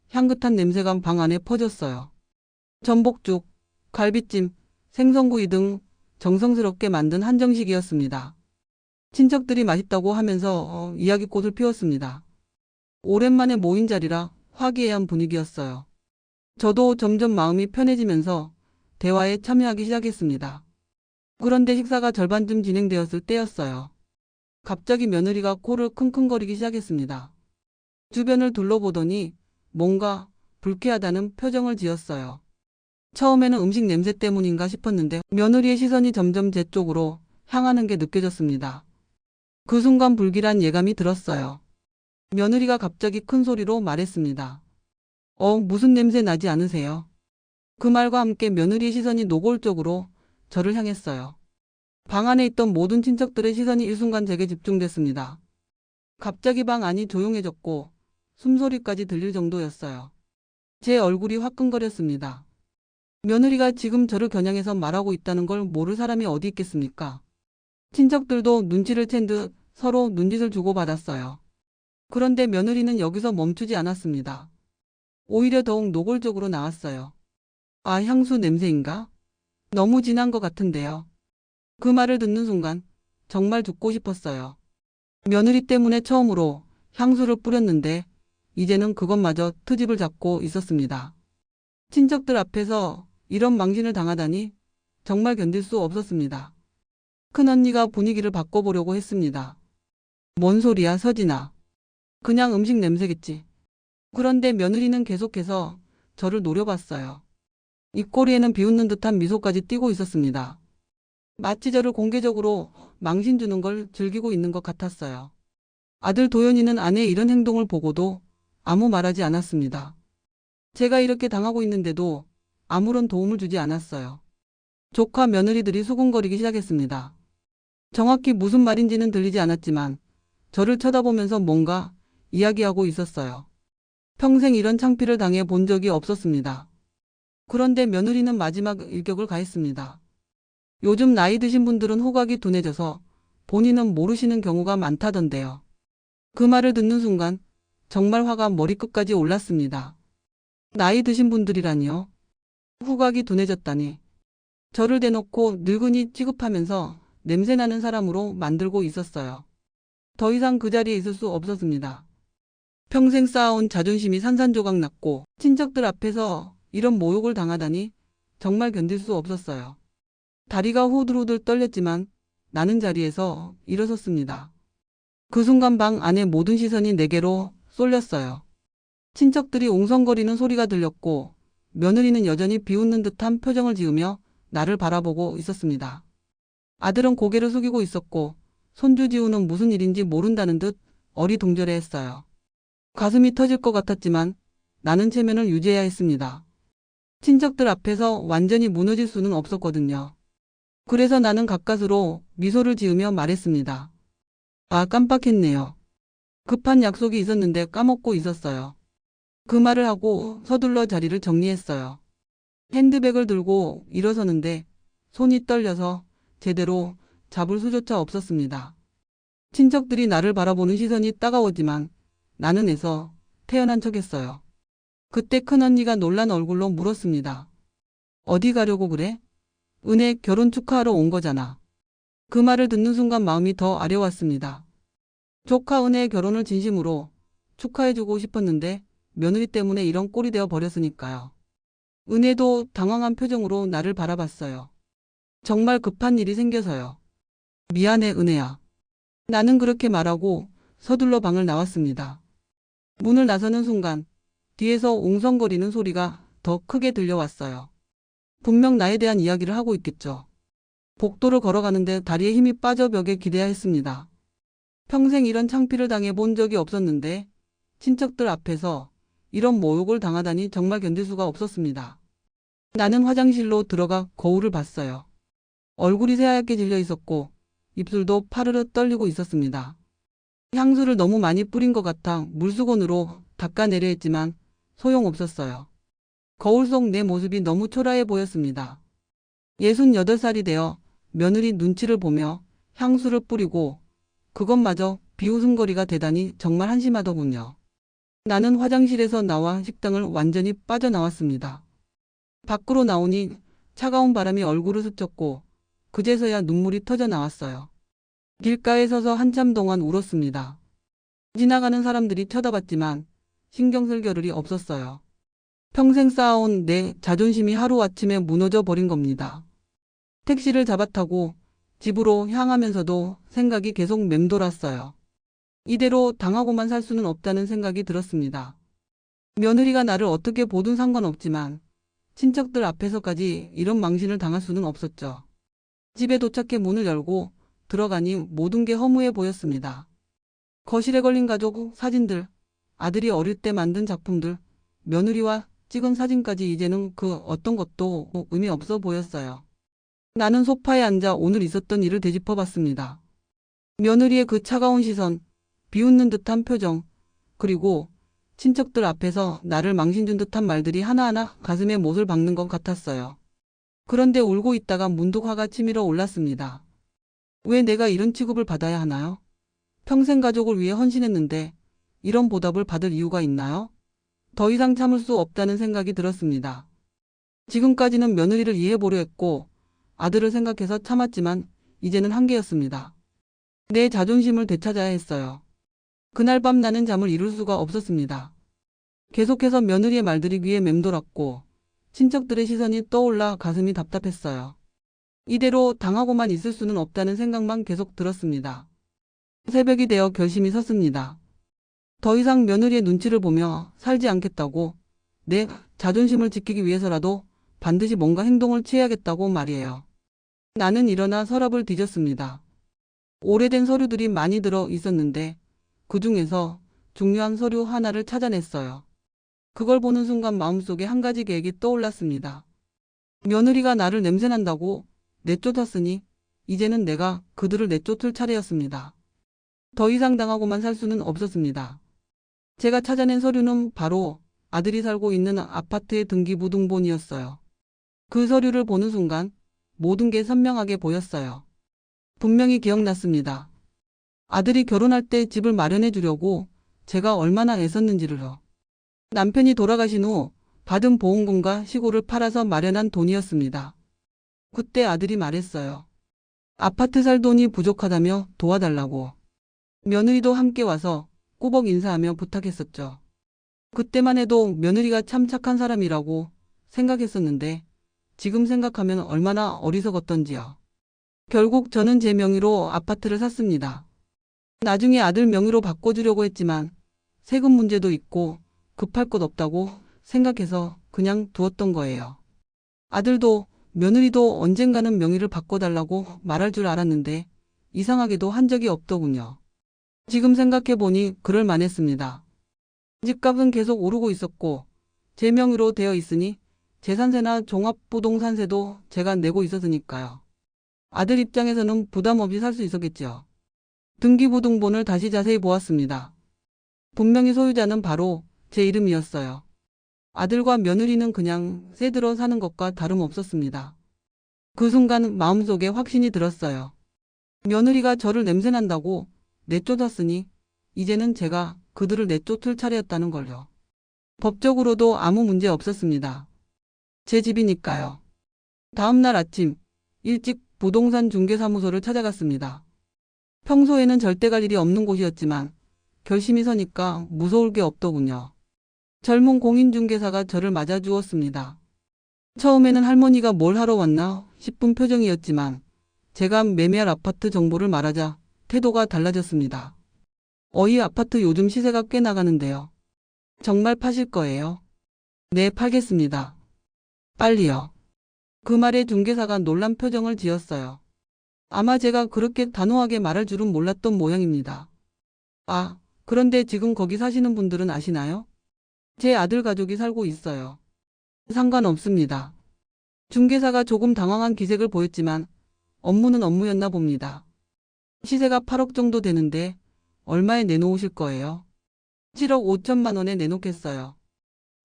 향긋한 냄새가 방 안에 퍼졌어요. 전복죽, 갈비찜, 생선구이 등 정성스럽게 만든 한정식이었습니다. 친척들이 맛있다고 하면서 이야기꽃을 피웠습니다. 오랜만에 모인 자리라 화기애애한 분위기였어요. 저도 점점 마음이 편해지면서 대화에 참여하기 시작했습니다. 그런데 식사가 절반쯤 진행되었을 때였어요. 갑자기 며느리가 코를 킁킁거리기 시작했습니다. 주변을 둘러보더니 뭔가 불쾌하다는 표정을 지었어요. 처음에는 음식 냄새 때문인가 싶었는데 며느리의 시선이 점점 제 쪽으로 향하는 게 느껴졌습니다. 그 순간 불길한 예감이 들었어요. 며느리가 갑자기 큰 소리로 말했습니다. 무슨 냄새 나지 않으세요? 그 말과 함께 며느리의 시선이 노골적으로 저를 향했어요. 방 안에 있던 모든 친척들의 시선이 일순간 제게 집중됐습니다. 갑자기 방 안이 조용해졌고 숨소리까지 들릴 정도였어요. 제 얼굴이 화끈거렸습니다. 며느리가 지금 저를 겨냥해서 말하고 있다는 걸 모를 사람이 어디 있겠습니까? 친척들도 눈치를 챈 듯 서로 눈짓을 주고받았어요. 그런데 며느리는 여기서 멈추지 않았습니다. 오히려 더욱 노골적으로 나왔어요. 아, 향수 냄새인가? 너무 진한 것 같은데요. 그 말을 듣는 순간 정말 죽고 싶었어요. 며느리 때문에 처음으로 향수를 뿌렸는데 이제는 그것마저 트집을 잡고 있었습니다. 친척들 앞에서 이런 망신을 당하다니 정말 견딜 수 없었습니다. 큰언니가 분위기를 바꿔보려고 했습니다. 뭔 소리야, 서진아. 그냥 음식 냄새겠지. 그런데 며느리는 계속해서 저를 노려봤어요. 입꼬리에는 비웃는 듯한 미소까지 띄고 있었습니다. 마치 저를 공개적으로 망신 주는 걸 즐기고 있는 것 같았어요. 아들 도연이는 아내의 이런 행동을 보고도 아무 말하지 않았습니다. 제가 이렇게 당하고 있는데도 아무런 도움을 주지 않았어요. 조카 며느리들이 수군거리기 시작했습니다. 정확히 무슨 말인지는 들리지 않았지만 저를 쳐다보면서 뭔가 이야기하고 있었어요. 평생 이런 창피를 당해 본 적이 없었습니다. 그런데 며느리는 마지막 일격을 가했습니다. 요즘 나이 드신 분들은 후각이 둔해져서 본인은 모르시는 경우가 많다던데요. 그 말을 듣는 순간 정말 화가 머리끝까지 올랐습니다. 나이 드신 분들이라니요? 후각이 둔해졌다니. 저를 대놓고 늙은이 취급하면서 냄새나는 사람으로 만들고 있었어요. 더 이상 그 자리에 있을 수 없었습니다. 평생 쌓아온 자존심이 산산조각 났고 친척들 앞에서 이런 모욕을 당하다니 정말 견딜 수 없었어요. 다리가 후들후들 떨렸지만 나는 자리에서 일어섰습니다. 그 순간 방 안의 모든 시선이 내게로 쏠렸어요. 친척들이 웅성거리는 소리가 들렸고 며느리는 여전히 비웃는 듯한 표정을 지으며 나를 바라보고 있었습니다. 아들은 고개를 숙이고 있었고 손주 지우는 무슨 일인지 모른다는 듯 어리둥절해했어요. 가슴이 터질 것 같았지만 나는 체면을 유지해야 했습니다. 친척들 앞에서 완전히 무너질 수는 없었거든요. 그래서 나는 가까스로 미소를 지으며 말했습니다. 아, 깜빡했네요. 급한 약속이 있었는데 까먹고 있었어요. 그 말을 하고 서둘러 자리를 정리했어요. 핸드백을 들고 일어서는데 손이 떨려서 제대로 잡을 수조차 없었습니다. 친척들이 나를 바라보는 시선이 따가웠지만 나는 애서 태어난 척했어요. 그때 큰언니가 놀란 얼굴로 물었습니다. 어디 가려고 그래? 은혜 결혼 축하하러 온 거잖아. 그 말을 듣는 순간 마음이 더 아려왔습니다. 조카 은혜의 결혼을 진심으로 축하해주고 싶었는데 며느리 때문에 이런 꼴이 되어 버렸으니까요. 은혜도 당황한 표정으로 나를 바라봤어요. 정말 급한 일이 생겨서요. 미안해, 은혜야. 나는 그렇게 말하고 서둘러 방을 나왔습니다. 문을 나서는 순간 뒤에서 웅성거리는 소리가 더 크게 들려왔어요. 분명 나에 대한 이야기를 하고 있겠죠. 복도를 걸어가는데 다리에 힘이 빠져 벽에 기대야 했습니다. 평생 이런 창피를 당해 본 적이 없었는데 친척들 앞에서 이런 모욕을 당하다니 정말 견딜 수가 없었습니다. 나는 화장실로 들어가 거울을 봤어요. 얼굴이 새하얗게 질려 있었고 입술도 파르르 떨리고 있었습니다. 향수를 너무 많이 뿌린 것 같아 물수건으로 닦아내려 했지만 소용없었어요. 거울 속 내 모습이 너무 초라해 보였습니다. 68살이 되어 며느리 눈치를 보며 향수를 뿌리고 그것마저 비웃음거리가 되다니 정말 한심하더군요. 나는 화장실에서 나와 식당을 완전히 빠져나왔습니다. 밖으로 나오니 차가운 바람이 얼굴을 스쳤고 그제서야 눈물이 터져 나왔어요. 길가에 서서 한참 동안 울었습니다. 지나가는 사람들이 쳐다봤지만 신경 쓸 겨를이 없었어요. 평생 쌓아온 내 자존심이 하루아침에 무너져 버린 겁니다. 택시를 잡아타고 집으로 향하면서도 생각이 계속 맴돌았어요. 이대로 당하고만 살 수는 없다는 생각이 들었습니다. 며느리가 나를 어떻게 보든 상관없지만 친척들 앞에서까지 이런 망신을 당할 수는 없었죠. 집에 도착해 문을 열고 들어가니 모든 게 허무해 보였습니다. 거실에 걸린 가족 사진들, 아들이 어릴 때 만든 작품들, 며느리와 찍은 사진까지 이제는 그 어떤 것도 의미 없어 보였어요. 나는 소파에 앉아 오늘 있었던 일을 되짚어 봤습니다. 며느리의 그 차가운 시선, 비웃는 듯한 표정, 그리고 친척들 앞에서 나를 망신 준 듯한 말들이 하나하나 가슴에 못을 박는 것 같았어요. 그런데 울고 있다가 문득 화가 치밀어 올랐습니다. 왜 내가 이런 취급을 받아야 하나요? 평생 가족을 위해 헌신했는데 이런 보답을 받을 이유가 있나요? 더 이상 참을 수 없다는 생각이 들었습니다. 지금까지는 며느리를 이해해보려 했고 아들을 생각해서 참았지만 이제는 한계였습니다. 내 자존심을 되찾아야 했어요. 그날 밤 나는 잠을 이룰 수가 없었습니다. 계속해서 며느리의 말들이 귀에 맴돌았고 친척들의 시선이 떠올라 가슴이 답답했어요. 이대로 당하고만 있을 수는 없다는 생각만 계속 들었습니다. 새벽이 되어 결심이 섰습니다. 더 이상 며느리의 눈치를 보며 살지 않겠다고, 내 자존심을 지키기 위해서라도 반드시 뭔가 행동을 취해야겠다고 말이에요. 나는 일어나 서랍을 뒤졌습니다. 오래된 서류들이 많이 들어 있었는데 그 중에서 중요한 서류 하나를 찾아냈어요. 그걸 보는 순간 마음속에 한 가지 계획이 떠올랐습니다. 며느리가 나를 냄새난다고 내쫓았으니 이제는 내가 그들을 내쫓을 차례였습니다. 더 이상 당하고만 살 수는 없었습니다. 제가 찾아낸 서류는 바로 아들이 살고 있는 아파트의 등기부등본이었어요. 그 서류를 보는 순간 모든 게 선명하게 보였어요. 분명히 기억났습니다. 아들이 결혼할 때 집을 마련해 주려고 제가 얼마나 애썼는지를요. 남편이 돌아가신 후 받은 보험금과 시골을 팔아서 마련한 돈이었습니다. 그때 아들이 말했어요. 아파트 살 돈이 부족하다며 도와달라고. 며느리도 함께 와서 꾸벅 인사하며 부탁했었죠. 그때만 해도 며느리가 참 착한 사람이라고 생각했었는데 지금 생각하면 얼마나 어리석었던지요. 결국 저는 제 명의로 아파트를 샀습니다. 나중에 아들 명의로 바꿔주려고 했지만 세금 문제도 있고 급할 것 없다고 생각해서 그냥 두었던 거예요. 아들도 며느리도 언젠가는 명의를 바꿔달라고 말할 줄 알았는데 이상하게도 한 적이 없더군요. 지금 생각해보니 그럴 만했습니다. 집값은 계속 오르고 있었고 제 명의로 되어 있으니 재산세나 종합부동산세도 제가 내고 있었으니까요. 아들 입장에서는 부담 없이 살 수 있었겠지요. 등기부등본을 다시 자세히 보았습니다. 분명히 소유자는 바로 제 이름이었어요. 아들과 며느리는 그냥 새 들어 사는 것과 다름없었습니다. 그 순간 마음속에 확신이 들었어요. 며느리가 저를 냄새난다고 내쫓았으니 이제는 제가 그들을 내쫓을 차례였다는 걸요. 법적으로도 아무 문제 없었습니다. 제 집이니까요. 다음 날 아침 일찍 부동산 중개사무소를 찾아갔습니다. 평소에는 절대 갈 일이 없는 곳이었지만 결심이 서니까 무서울 게 없더군요. 젊은 공인중개사가 저를 맞아주었습니다. 처음에는 할머니가 뭘 하러 왔나 싶은 표정이었지만 제가 매매할 아파트 정보를 말하자 태도가 달라졌습니다. 이 아파트 요즘 시세가 꽤 나가는데요. 정말 파실 거예요? 네, 팔겠습니다. 빨리요. 그 말에 중개사가 놀란 표정을 지었어요. 아마 제가 그렇게 단호하게 말할 줄은 몰랐던 모양입니다. 아, 그런데 지금 거기 사시는 분들은 아시나요? 제 아들 가족이 살고 있어요. 상관없습니다. 중개사가 조금 당황한 기색을 보였지만 업무는 업무였나 봅니다. 시세가 8억 정도 되는데 얼마에 내놓으실 거예요? 7억 5천만 원에 내놓겠어요.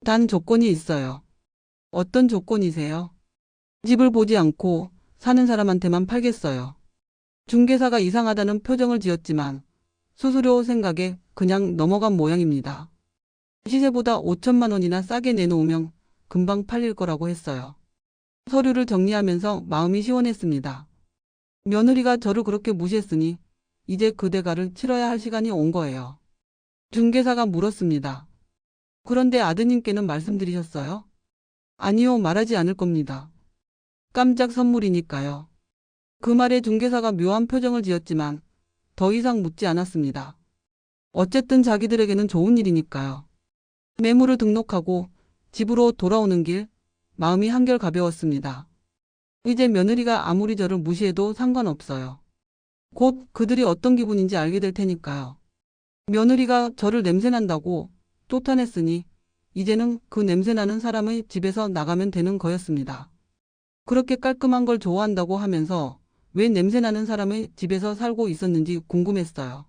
단 조건이 있어요. 어떤 조건이세요? 집을 보지 않고 사는 사람한테만 팔겠어요. 중개사가 이상하다는 표정을 지었지만 수수료 생각에 그냥 넘어간 모양입니다. 시세보다 5천만 원이나 싸게 내놓으면 금방 팔릴 거라고 했어요. 서류를 정리하면서 마음이 시원했습니다. 며느리가 저를 그렇게 무시했으니 이제 그 대가를 치러야 할 시간이 온 거예요. 중개사가 물었습니다. 그런데 아드님께는 말씀드리셨어요? 아니요, 말하지 않을 겁니다. 깜짝 선물이니까요. 그 말에 중개사가 묘한 표정을 지었지만 더 이상 묻지 않았습니다. 어쨌든 자기들에게는 좋은 일이니까요. 매물을 등록하고 집으로 돌아오는 길 마음이 한결 가벼웠습니다. 이제 며느리가 아무리 저를 무시해도 상관없어요. 곧 그들이 어떤 기분인지 알게 될 테니까요. 며느리가 저를 냄새난다고 쫓아냈으니 이제는 그 냄새나는 사람의 집에서 나가면 되는 거였습니다. 그렇게 깔끔한 걸 좋아한다고 하면서 왜 냄새나는 사람의 집에서 살고 있었는지 궁금했어요.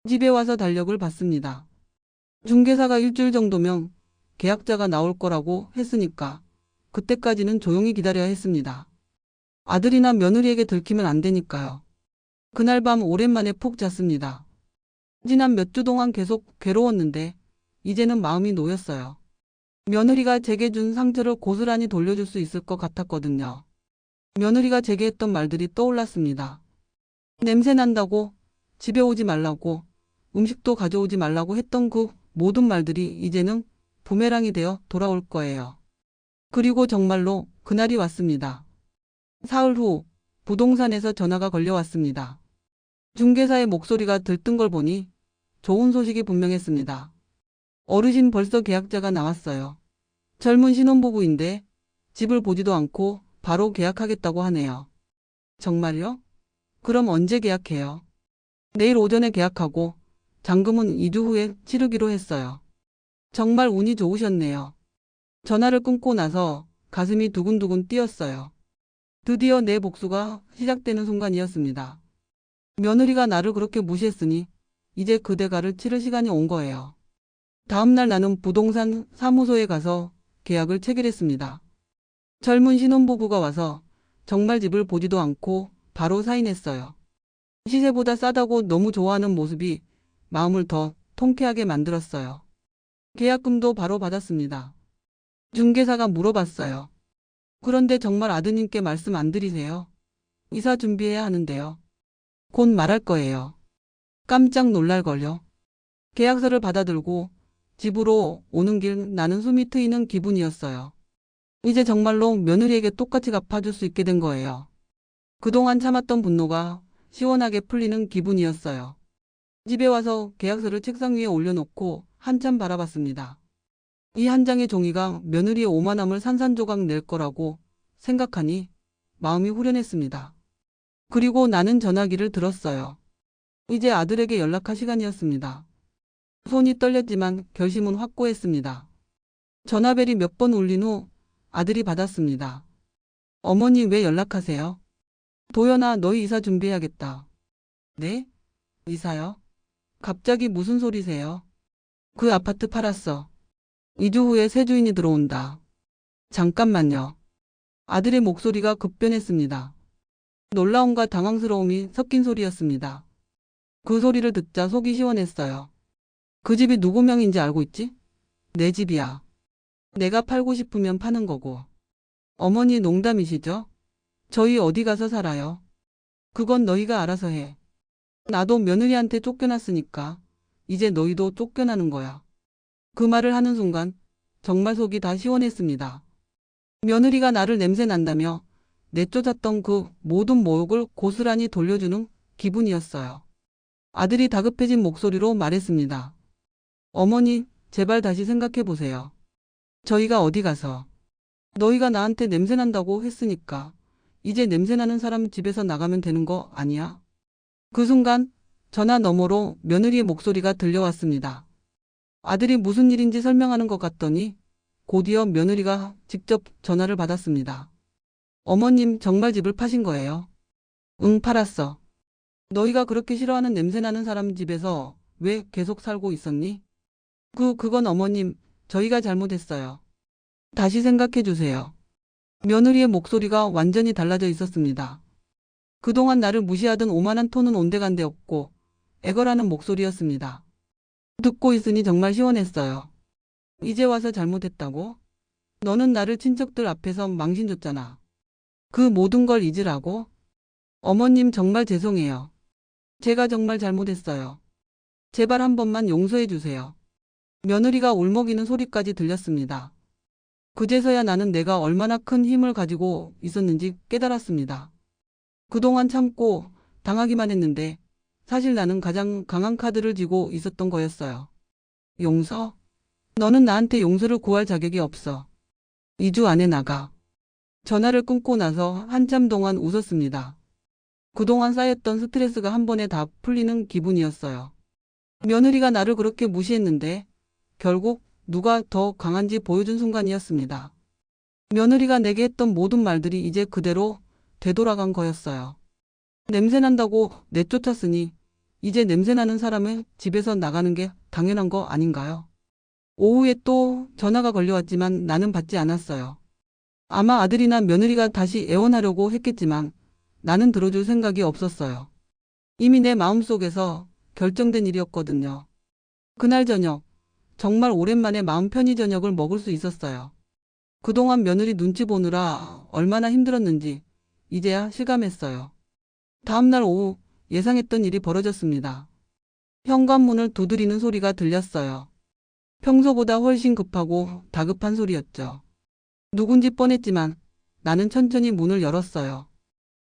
집에 와서 달력을 봤습니다. 중개사가 일주일 정도면 계약자가 나올 거라고 했으니까 그때까지는 조용히 기다려야 했습니다. 아들이나 며느리에게 들키면 안 되니까요. 그날 밤 오랜만에 푹 잤습니다. 지난 몇 주 동안 계속 괴로웠는데 이제는 마음이 놓였어요. 며느리가 제게 준 상처를 고스란히 돌려줄 수 있을 것 같았거든요. 며느리가 제게 했던 말들이 떠올랐습니다. 냄새 난다고, 집에 오지 말라고, 음식도 가져오지 말라고 했던 그 모든 말들이 이제는 부메랑이 되어 돌아올 거예요. 그리고 정말로 그날이 왔습니다. 사흘 후 부동산에서 전화가 걸려왔습니다. 중개사의 목소리가 들뜬 걸 보니 좋은 소식이 분명했습니다. 어르신 벌써 계약자가 나왔어요. 젊은 신혼부부인데 집을 보지도 않고 바로 계약하겠다고 하네요. 정말요? 그럼 언제 계약해요? 내일 오전에 계약하고 잔금은 2주 후에 치르기로 했어요. 정말 운이 좋으셨네요. 전화를 끊고 나서 가슴이 두근두근 뛰었어요. 드디어 내 복수가 시작되는 순간이었습니다. 며느리가 나를 그렇게 무시했으니 이제 그 대가를 치를 시간이 온 거예요. 다음 날 나는 부동산 사무소에 가서 계약을 체결했습니다. 젊은 신혼부부가 와서 정말 집을 보지도 않고 바로 사인했어요. 시세보다 싸다고 너무 좋아하는 모습이 마음을 더 통쾌하게 만들었어요. 계약금도 바로 받았습니다. 중개사가 물어봤어요. 그런데 정말 아드님께 말씀 안 드리세요? 이사 준비해야 하는데요. 곧 말할 거예요. 깜짝 놀랄걸요. 계약서를 받아들고 집으로 오는 길 나는 숨이 트이는 기분이었어요. 이제 정말로 며느리에게 똑같이 갚아줄 수 있게 된 거예요. 그동안 참았던 분노가 시원하게 풀리는 기분이었어요. 집에 와서 계약서를 책상 위에 올려놓고 한참 바라봤습니다. 이 한 장의 종이가 며느리의 오만함을 산산조각 낼 거라고 생각하니 마음이 후련했습니다. 그리고 나는 전화기를 들었어요. 이제 아들에게 연락할 시간이었습니다. 손이 떨렸지만 결심은 확고했습니다. 전화벨이 몇 번 울린 후 아들이 받았습니다. 어머니 왜 연락하세요? 도연아, 너희 이사 준비해야겠다. 네? 이사요? 갑자기 무슨 소리세요? 그 아파트 팔았어. 2주 후에 새 주인이 들어온다. 잠깐만요. 아들의 목소리가 급변했습니다. 놀라움과 당황스러움이 섞인 소리였습니다. 그 소리를 듣자 속이 시원했어요. 그 집이 누구 명인지 알고 있지? 내 집이야. 내가 팔고 싶으면 파는 거고. 어머니 농담이시죠? 저희 어디 가서 살아요? 그건 너희가 알아서 해. 나도 며느리한테 쫓겨났으니까 이제 너희도 쫓겨나는 거야. 그 말을 하는 순간 정말 속이 다 시원했습니다. 며느리가 나를 냄새 난다며 내쫓았던 그 모든 모욕을 고스란히 돌려주는 기분이었어요. 아들이 다급해진 목소리로 말했습니다. 어머니, 제발 다시 생각해 보세요. 저희가 어디 가서. 너희가 나한테 냄새 난다고 했으니까 이제 냄새 나는 사람 집에서 나가면 되는 거 아니야? 그 순간 전화 너머로 며느리의 목소리가 들려왔습니다. 아들이 무슨 일인지 설명하는 것 같더니 곧이어 며느리가 직접 전화를 받았습니다. 어머님, 정말 집을 파신 거예요? 응, 팔았어. 너희가 그렇게 싫어하는 냄새 나는 사람 집에서 왜 계속 살고 있었니? 그건 어머님, 저희가 잘못했어요. 다시 생각해 주세요. 며느리의 목소리가 완전히 달라져 있었습니다. 그동안 나를 무시하던 오만한 톤은 온데간데 없고 애걸하는 목소리였습니다. 듣고 있으니 정말 시원했어요. 이제 와서 잘못했다고? 너는 나를 친척들 앞에서 망신 줬잖아. 그 모든 걸 잊으라고? 어머님, 정말 죄송해요. 제가 정말 잘못했어요. 제발 한 번만 용서해 주세요. 며느리가 울먹이는 소리까지 들렸습니다. 그제서야 나는 내가 얼마나 큰 힘을 가지고 있었는지 깨달았습니다. 그동안 참고 당하기만 했는데 사실 나는 가장 강한 카드를 쥐고 있었던 거였어요. 용서? 너는 나한테 용서를 구할 자격이 없어. 2주 안에 나가. 전화를 끊고 나서 한참 동안 웃었습니다. 그동안 쌓였던 스트레스가 한 번에 다 풀리는 기분이었어요. 며느리가 나를 그렇게 무시했는데 결국 누가 더 강한지 보여준 순간이었습니다. 며느리가 내게 했던 모든 말들이 이제 그대로 되돌아간 거였어요. 냄새난다고 내쫓았으니 이제 냄새나는 사람은 집에서 나가는 게 당연한 거 아닌가요? 오후에 또 전화가 걸려왔지만 나는 받지 않았어요. 아마 아들이나 며느리가 다시 애원하려고 했겠지만 나는 들어줄 생각이 없었어요. 이미 내 마음속에서 결정된 일이었거든요. 그날 저녁, 정말 오랜만에 마음 편히 저녁을 먹을 수 있었어요. 그동안 며느리 눈치 보느라 얼마나 힘들었는지 이제야 실감했어요. 다음날 오후 예상했던 일이 벌어졌습니다. 현관문을 두드리는 소리가 들렸어요. 평소보다 훨씬 급하고 다급한 소리였죠. 누군지 뻔했지만 나는 천천히 문을 열었어요.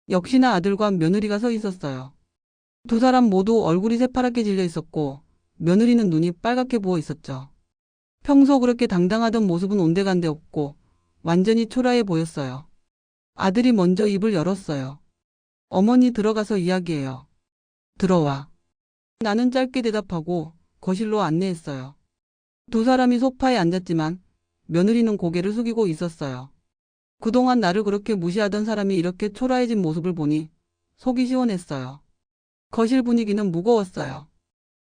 역시나 아들과 며느리가 서 있었어요. 두 사람 모두 얼굴이 새파랗게 질려 있었고 며느리는 눈이 빨갛게 부어 있었죠. 평소 그렇게 당당하던 모습은 온데간데 없고 완전히 초라해 보였어요. 아들이 먼저 입을 열었어요. 어머니, 들어가서 이야기해요. 들어와. 나는 짧게 대답하고 거실로 안내했어요. 두 사람이 소파에 앉았지만 며느리는 고개를 숙이고 있었어요. 그동안 나를 그렇게 무시하던 사람이 이렇게 초라해진 모습을 보니 속이 시원했어요. 거실 분위기는 무거웠어요.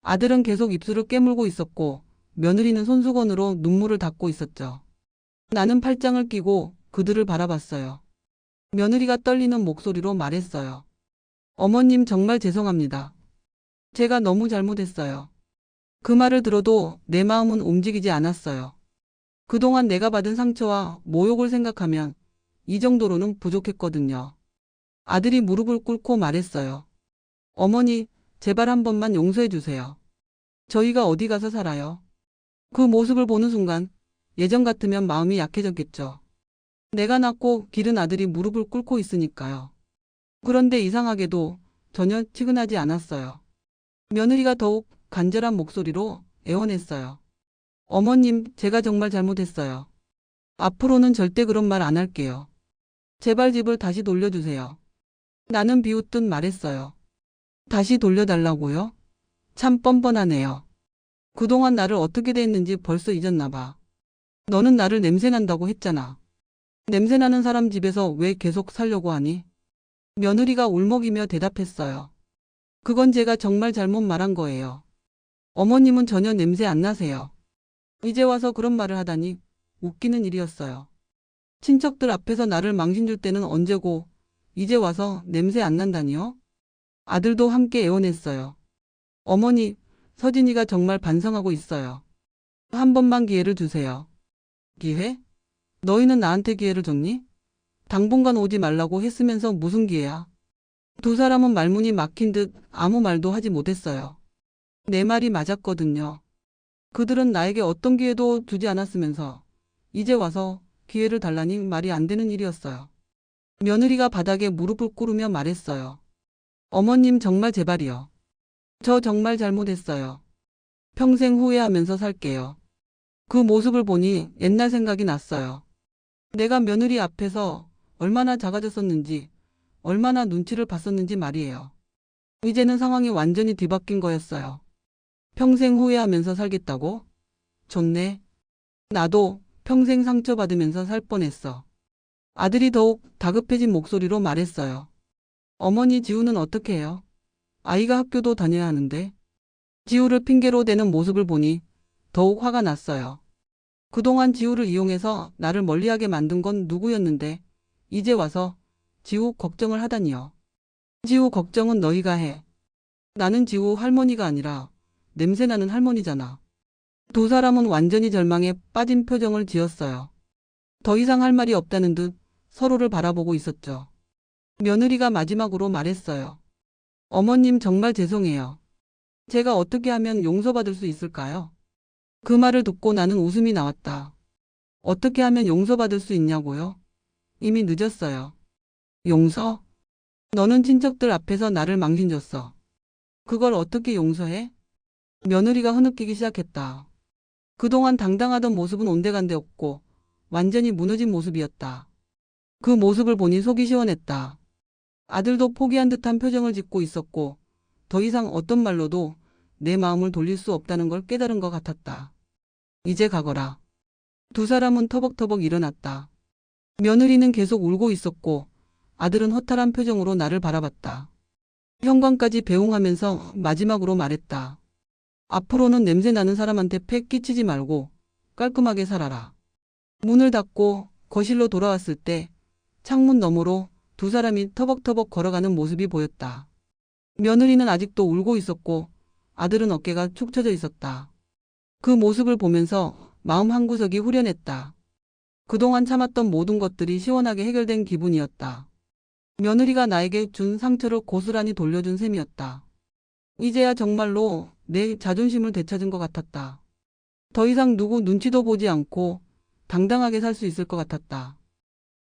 아들은 계속 입술을 깨물고 있었고 며느리는 손수건으로 눈물을 닦고 있었죠. 나는 팔짱을 끼고 그들을 바라봤어요. 며느리가 떨리는 목소리로 말했어요. 어머님, 정말 죄송합니다. 제가 너무 잘못했어요. 그 말을 들어도 내 마음은 움직이지 않았어요. 그동안 내가 받은 상처와 모욕을 생각하면 이 정도로는 부족했거든요. 아들이 무릎을 꿇고 말했어요. 어머니, 제발 한 번만 용서해 주세요. 저희가 어디 가서 살아요? 그 모습을 보는 순간 예전 같으면 마음이 약해졌겠죠. 내가 낳고 기른 아들이 무릎을 꿇고 있으니까요. 그런데 이상하게도 전혀 치근하지 않았어요. 며느리가 더욱 간절한 목소리로 애원했어요. 어머님, 제가 정말 잘못했어요. 앞으로는 절대 그런 말 안 할게요. 제발 집을 다시 돌려주세요. 나는 비웃듯 말했어요. 다시 돌려달라고요? 참 뻔뻔하네요. 그동안 나를 어떻게 대했는지 벌써 잊었나 봐. 너는 나를 냄새난다고 했잖아. 냄새나는 사람 집에서 왜 계속 살려고 하니? 며느리가 울먹이며 대답했어요. 그건 제가 정말 잘못 말한 거예요. 어머님은 전혀 냄새 안 나세요. 이제 와서 그런 말을 하다니 웃기는 일이었어요. 친척들 앞에서 나를 망신 줄 때는 언제고 이제 와서 냄새 안 난다니요? 아들도 함께 애원했어요. 어머니, 서진이가 정말 반성하고 있어요. 한 번만 기회를 주세요. 기회? 너희는 나한테 기회를 줬니? 당분간 오지 말라고 했으면서 무슨 기회야? 두 사람은 말문이 막힌 듯 아무 말도 하지 못했어요. 내 말이 맞았거든요. 그들은 나에게 어떤 기회도 주지 않았으면서 이제 와서 기회를 달라니 말이 안 되는 일이었어요. 며느리가 바닥에 무릎을 꿇으며 말했어요. 어머님 정말 제발이요. 저 정말 잘못했어요. 평생 후회하면서 살게요. 그 모습을 보니 옛날 생각이 났어요. 내가 며느리 앞에서 얼마나 작아졌었는지, 얼마나 눈치를 봤었는지 말이에요. 이제는 상황이 완전히 뒤바뀐 거였어요. 평생 후회하면서 살겠다고? 좋네. 나도 평생 상처받으면서 살 뻔했어. 아들이 더욱 다급해진 목소리로 말했어요. 어머니, 지우는 어떻게 해요? 아이가 학교도 다녀야 하는데. 지우를 핑계로 대는 모습을 보니 더욱 화가 났어요. 그동안 지우를 이용해서 나를 멀리하게 만든 건 누구였는데 이제 와서 지우 걱정을 하다니요. 지우 걱정은 너희가 해. 나는 지우 할머니가 아니라 냄새나는 할머니잖아. 두 사람은 완전히 절망에 빠진 표정을 지었어요. 더 이상 할 말이 없다는 듯 서로를 바라보고 있었죠. 며느리가 마지막으로 말했어요. 어머님 정말 죄송해요. 제가 어떻게 하면 용서받을 수 있을까요? 그 말을 듣고 나는 웃음이 나왔다. 어떻게 하면 용서받을 수 있냐고요? 이미 늦었어요. 용서? 너는 친척들 앞에서 나를 망신줬어. 그걸 어떻게 용서해? 며느리가 흐느끼기 시작했다. 그동안 당당하던 모습은 온데간데 없고 완전히 무너진 모습이었다. 그 모습을 보니 속이 시원했다. 아들도 포기한 듯한 표정을 짓고 있었고 더 이상 어떤 말로도 내 마음을 돌릴 수 없다는 걸 깨달은 것 같았다. 이제 가거라. 두 사람은 터벅터벅 일어났다. 며느리는 계속 울고 있었고 아들은 허탈한 표정으로 나를 바라봤다. 형광까지 배웅하면서 마지막으로 말했다. 앞으로는 냄새나는 사람한테 패 끼치지 말고 깔끔하게 살아라. 문을 닫고 거실로 돌아왔을 때 창문 너머로 두 사람이 터벅터벅 걸어가는 모습이 보였다. 며느리는 아직도 울고 있었고 아들은 어깨가 축 처져 있었다. 그 모습을 보면서 마음 한구석이 후련했다. 그동안 참았던 모든 것들이 시원하게 해결된 기분이었다. 며느리가 나에게 준 상처를 고스란히 돌려준 셈이었다. 이제야 정말로 내 자존심을 되찾은 것 같았다. 더 이상 누구 눈치도 보지 않고 당당하게 살 수 있을 것 같았다.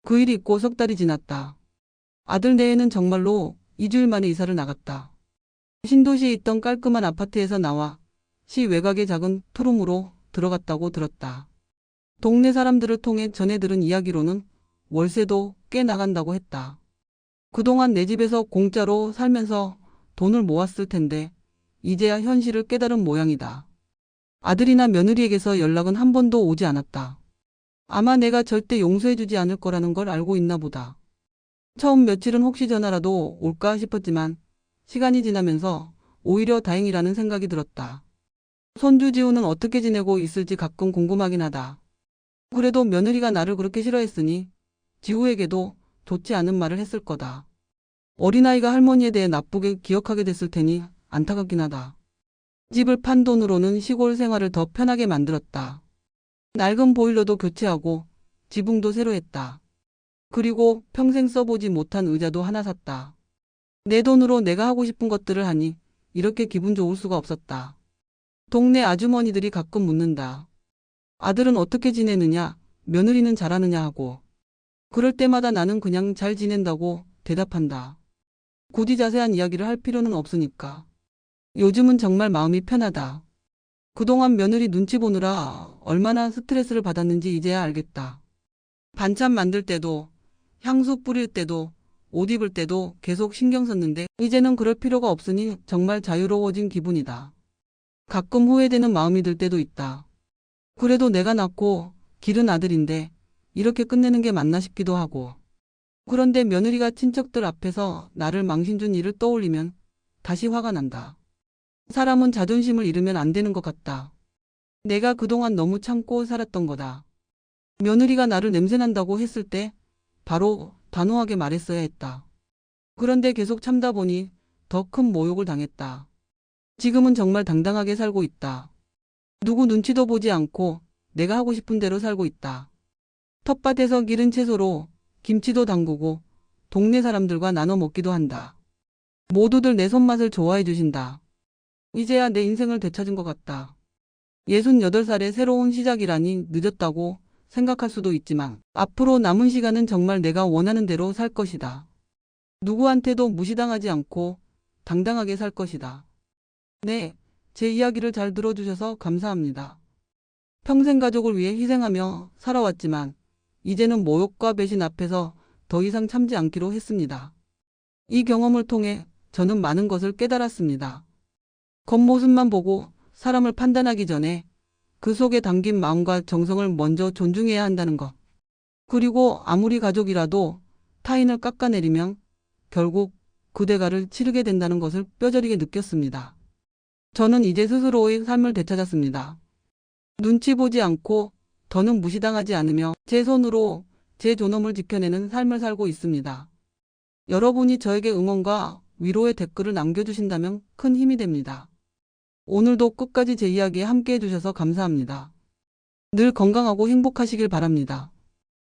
그 일이 있고 석 달이 지났다. 아들 내외는 정말로 2주일 만에 이사를 나갔다. 신도시에 있던 깔끔한 아파트에서 나와 시 외곽의 작은 투룸으로 들어갔다고 들었다. 동네 사람들을 통해 전해 들은 이야기로는 월세도 꽤 나간다고 했다. 그동안 내 집에서 공짜로 살면서 돈을 모았을 텐데 이제야 현실을 깨달은 모양이다. 아들이나 며느리에게서 연락은 한 번도 오지 않았다. 아마 내가 절대 용서해주지 않을 거라는 걸 알고 있나 보다. 처음 며칠은 혹시 전화라도 올까 싶었지만 시간이 지나면서 오히려 다행이라는 생각이 들었다. 손주 지우는 어떻게 지내고 있을지 가끔 궁금하긴 하다. 그래도 며느리가 나를 그렇게 싫어했으니 지우에게도 좋지 않은 말을 했을 거다. 어린아이가 할머니에 대해 나쁘게 기억하게 됐을 테니 안타깝긴 하다. 집을 판 돈으로는 시골 생활을 더 편하게 만들었다. 낡은 보일러도 교체하고 지붕도 새로 했다. 그리고 평생 써보지 못한 의자도 하나 샀다. 내 돈으로 내가 하고 싶은 것들을 하니 이렇게 기분 좋을 수가 없었다. 동네 아주머니들이 가끔 묻는다. 아들은 어떻게 지내느냐, 며느리는 잘하느냐 하고. 그럴 때마다 나는 그냥 잘 지낸다고 대답한다. 굳이 자세한 이야기를 할 필요는 없으니까. 요즘은 정말 마음이 편하다. 그동안 며느리 눈치 보느라 얼마나 스트레스를 받았는지 이제야 알겠다. 반찬 만들 때도, 향수 뿌릴 때도, 옷 입을 때도 계속 신경 썼는데 이제는 그럴 필요가 없으니 정말 자유로워진 기분이다. 가끔 후회되는 마음이 들 때도 있다. 그래도 내가 낳고 기른 아들인데 이렇게 끝내는 게 맞나 싶기도 하고. 그런데 며느리가 친척들 앞에서 나를 망신준 일을 떠올리면 다시 화가 난다. 사람은 자존심을 잃으면 안 되는 것 같다. 내가 그동안 너무 참고 살았던 거다. 며느리가 나를 냄새난다고 했을 때 바로 단호하게 말했어야 했다. 그런데 계속 참다 보니 더 큰 모욕을 당했다. 지금은 정말 당당하게 살고 있다. 누구 눈치도 보지 않고 내가 하고 싶은 대로 살고 있다. 텃밭에서 기른 채소로 김치도 담그고 동네 사람들과 나눠 먹기도 한다. 모두들 내 손맛을 좋아해 주신다. 이제야 내 인생을 되찾은 것 같다. 68살의 새로운 시작이라니 늦었다고 생각할 수도 있지만 앞으로 남은 시간은 정말 내가 원하는 대로 살 것이다. 누구한테도 무시당하지 않고 당당하게 살 것이다. 네, 제 이야기를 잘 들어주셔서 감사합니다. 평생 가족을 위해 희생하며 살아왔지만 이제는 모욕과 배신 앞에서 더 이상 참지 않기로 했습니다. 이 경험을 통해 저는 많은 것을 깨달았습니다. 겉모습만 보고 사람을 판단하기 전에 그 속에 담긴 마음과 정성을 먼저 존중해야 한다는 것. 그리고 아무리 가족이라도 타인을 깎아내리면 결국 그 대가를 치르게 된다는 것을 뼈저리게 느꼈습니다. 저는 이제 스스로의 삶을 되찾았습니다. 눈치 보지 않고 더는 무시당하지 않으며 제 손으로 제 존엄을 지켜내는 삶을 살고 있습니다. 여러분이 저에게 응원과 위로의 댓글을 남겨주신다면 큰 힘이 됩니다. 오늘도 끝까지 제 이야기에 함께 해주셔서 감사합니다. 늘 건강하고 행복하시길 바랍니다.